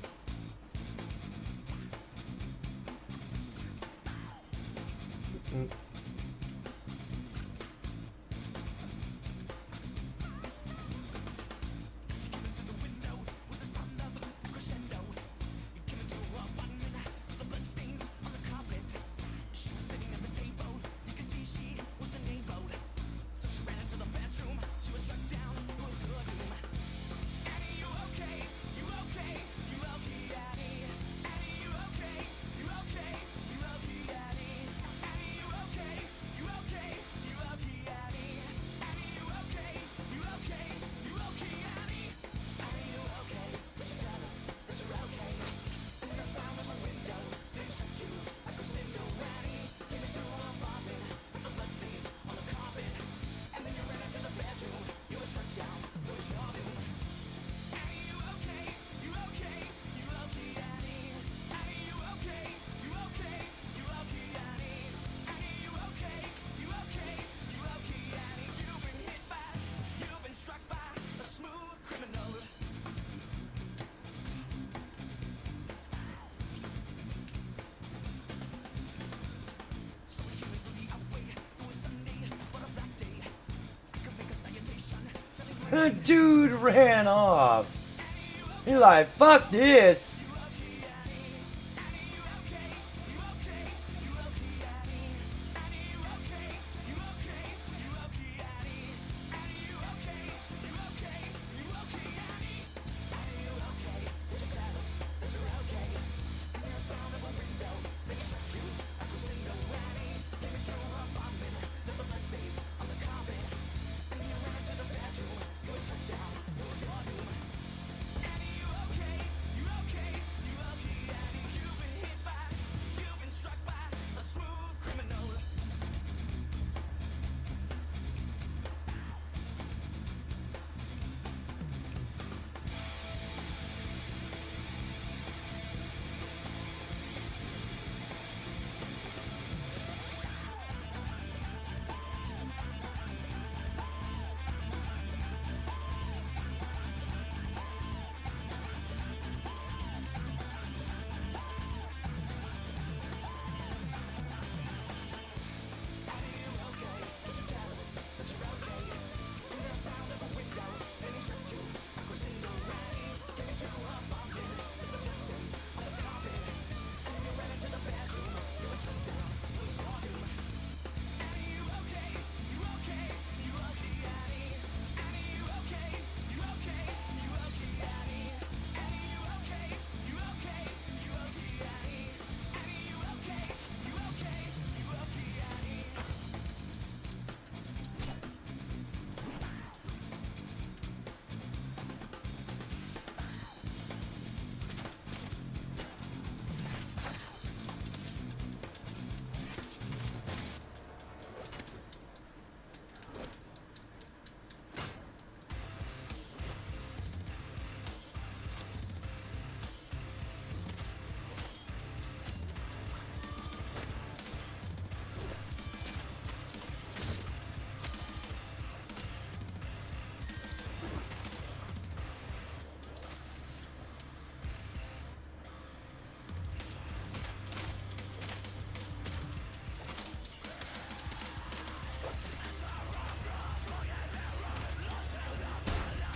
That dude ran off. He like, fuck this.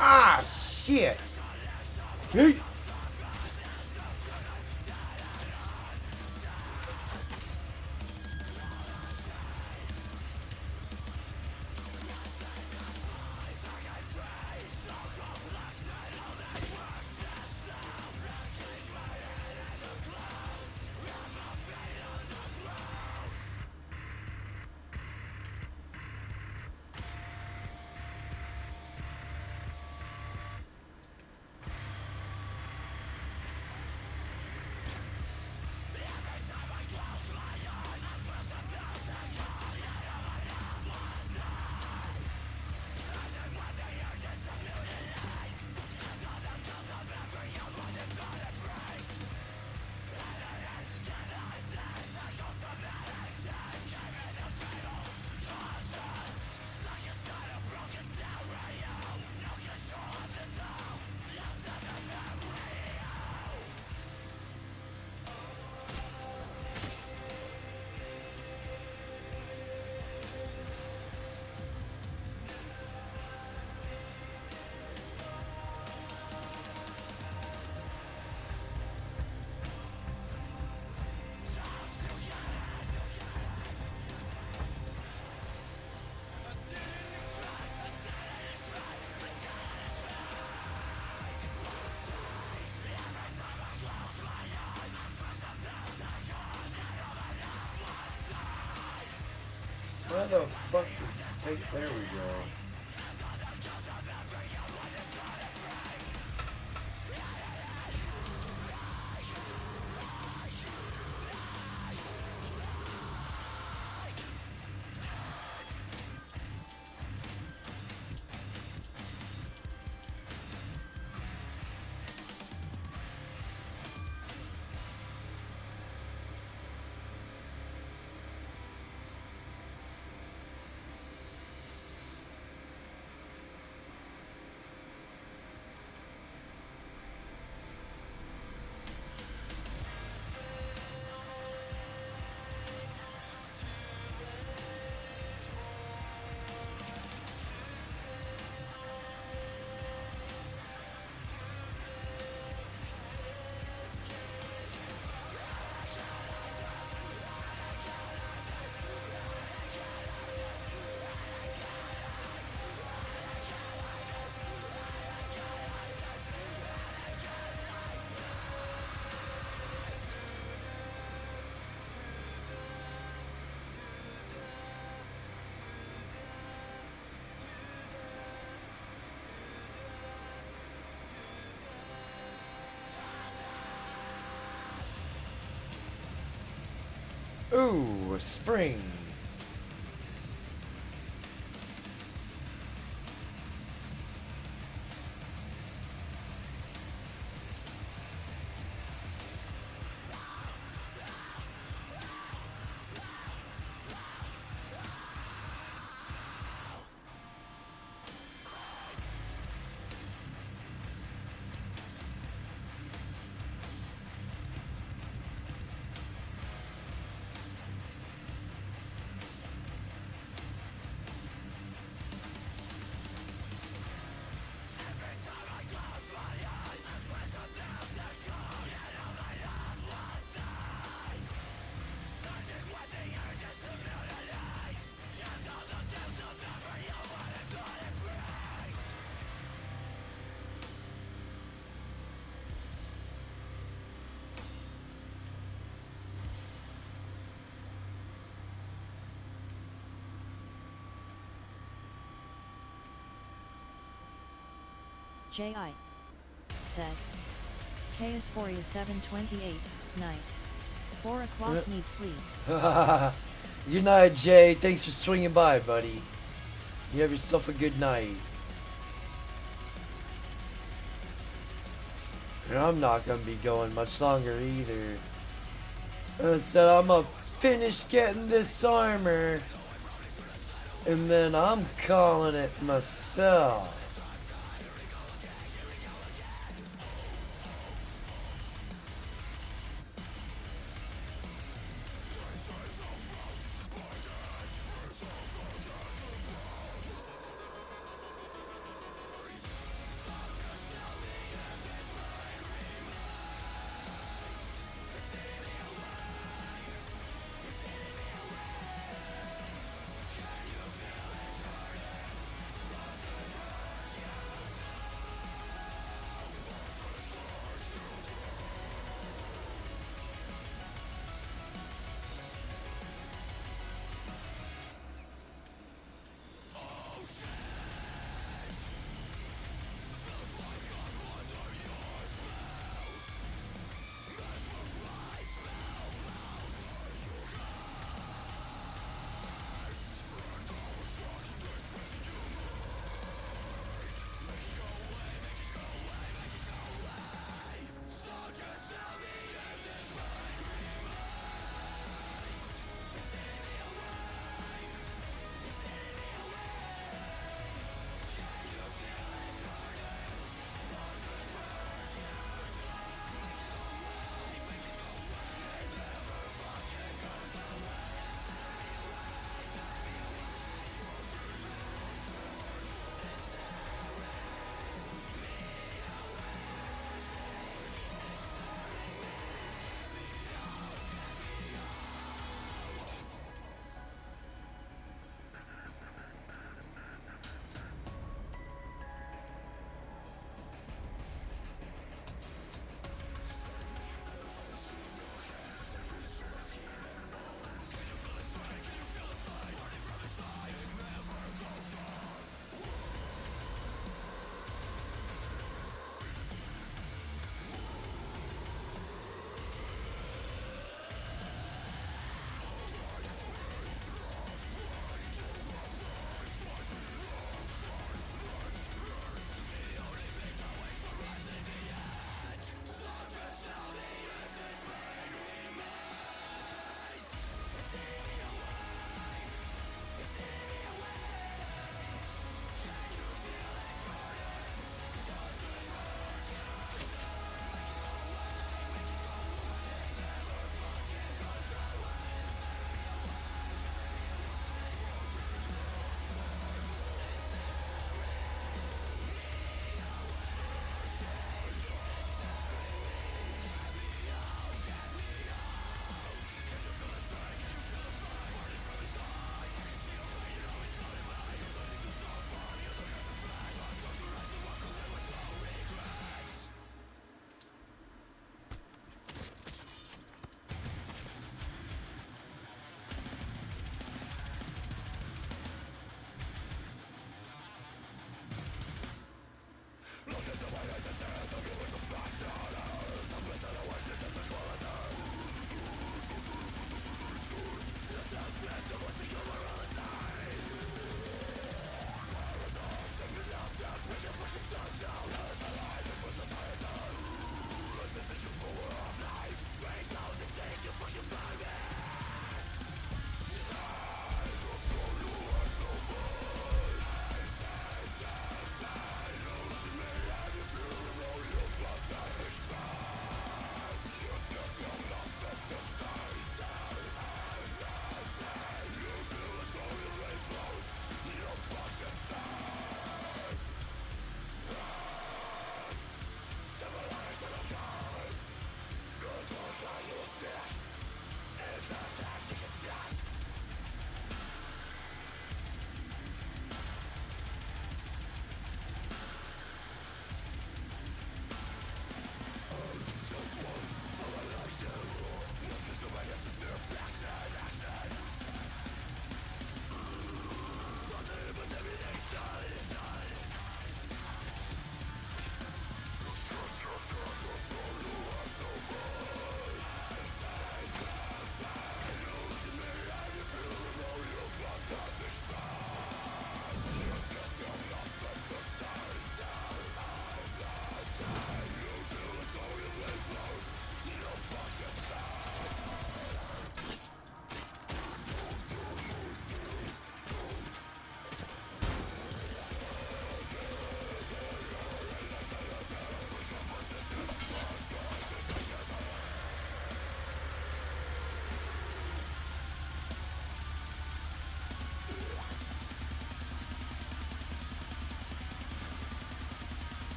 Ah, shit. Hey. Where the fuck does this take? There we go. Ooh, spring. J.I. said. Chaosphoria 728, night. 4 o'clock need sleep. Good night, Jay. Thanks for swinging by, buddy. You have yourself a good night. And I'm not gonna be going much longer either. Instead, I'm gonna finish getting this armor. And then I'm calling it myself.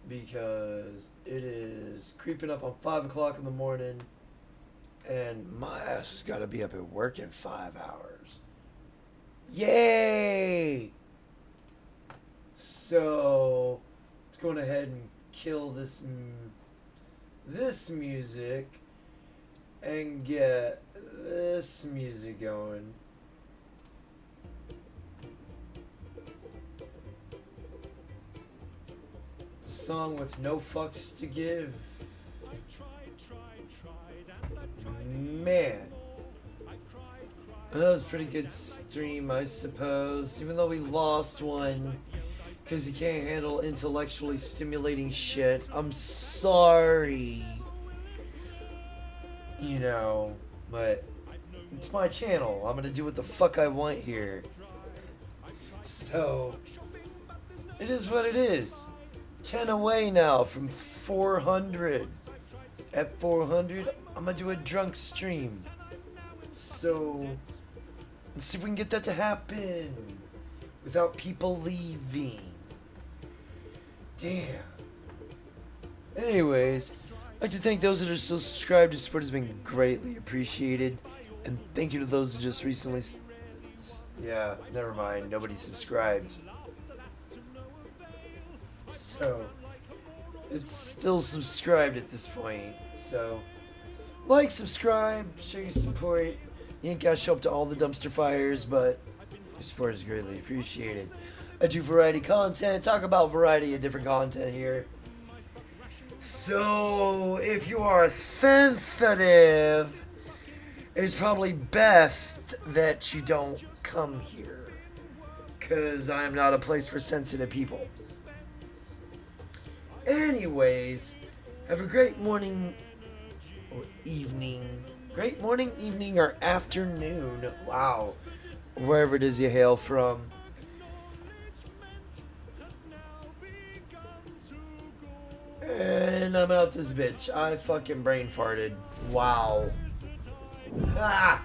because it is creeping up on 5 o'clock in the morning, and my ass has got to be up at work in 5 hours. Yay! So let's go ahead and kill this music and get this music going. Song with no fucks to give. Man, that was a pretty good stream, I suppose. Even though we lost one because you can't handle intellectually stimulating shit. I'm sorry. You know, but it's my channel. I'm gonna do what the fuck I want here. So, it is what it is. 10 away now from 400. At 400, I'm gonna do a drunk stream. So, let's see if we can get that to happen without people leaving. Damn. Anyways, I'd like to thank those that are still subscribed. Your support has been greatly appreciated. And thank you to those that just recently... Yeah, never mind. Nobody subscribed. So, it's still subscribed at this point. So, like, subscribe, show your support. You ain't gotta show up to all the dumpster fires, but your support is greatly appreciated. I do variety content, talk about variety of different content here. So, if you are sensitive, it's probably best that you don't come here, because I am not a place for sensitive people. Anyways, have a great morning or evening. Great morning, evening, or afternoon. Wow. Wherever it is you hail from. And I'm out this bitch. I fucking brain farted. Wow. Ah!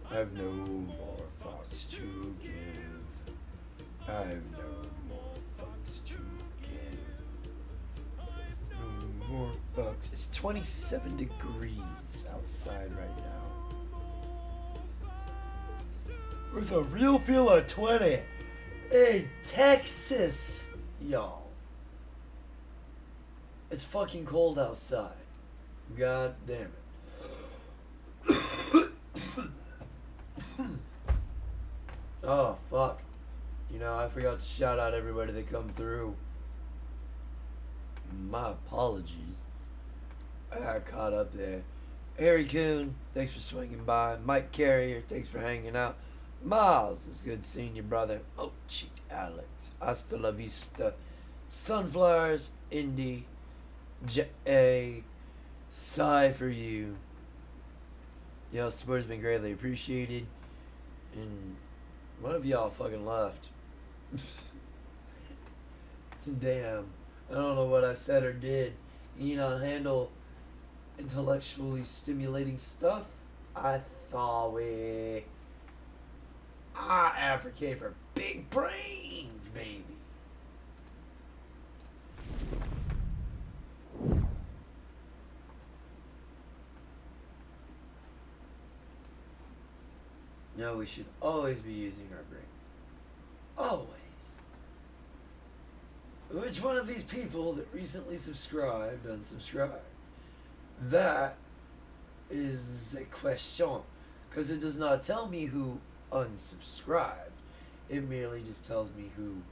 I've no more fucks to give. I've no more fucks to give. No more fucks. It's 27 degrees outside right now. With a real feel of 20 in Texas, y'all. It's fucking cold outside. God damn it. Oh, fuck. You know, I forgot to shout out everybody that come through. My apologies. I got caught up there. Harry Coon, thanks for swinging by. Mike Carrier, thanks for hanging out. Miles, it's good seeing you, brother. Oh, cheat, Alex. Hasta la vista. Sunflowers, Indy, J.A., Sigh for you. Y'all support has been greatly appreciated. And one of y'all fucking left. Damn. I don't know what I said or did. You know, handle intellectually stimulating stuff. I thought I advocate for big brains, baby. No, we should always be using our brain. Always. Which one of these people that recently subscribed, unsubscribed? That is a question. Because it does not tell me who unsubscribed. It merely just tells me who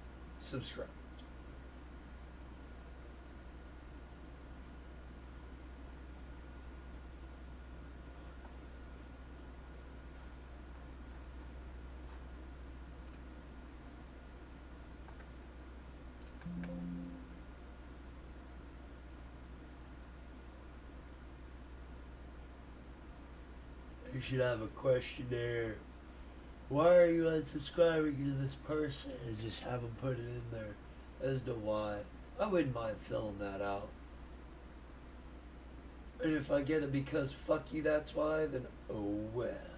subscribed. You should have a questionnaire. Why are you unsubscribing to this person? And just have them put it in there as to why. I wouldn't mind filling that out. And if I get it because fuck you, that's why, then oh well.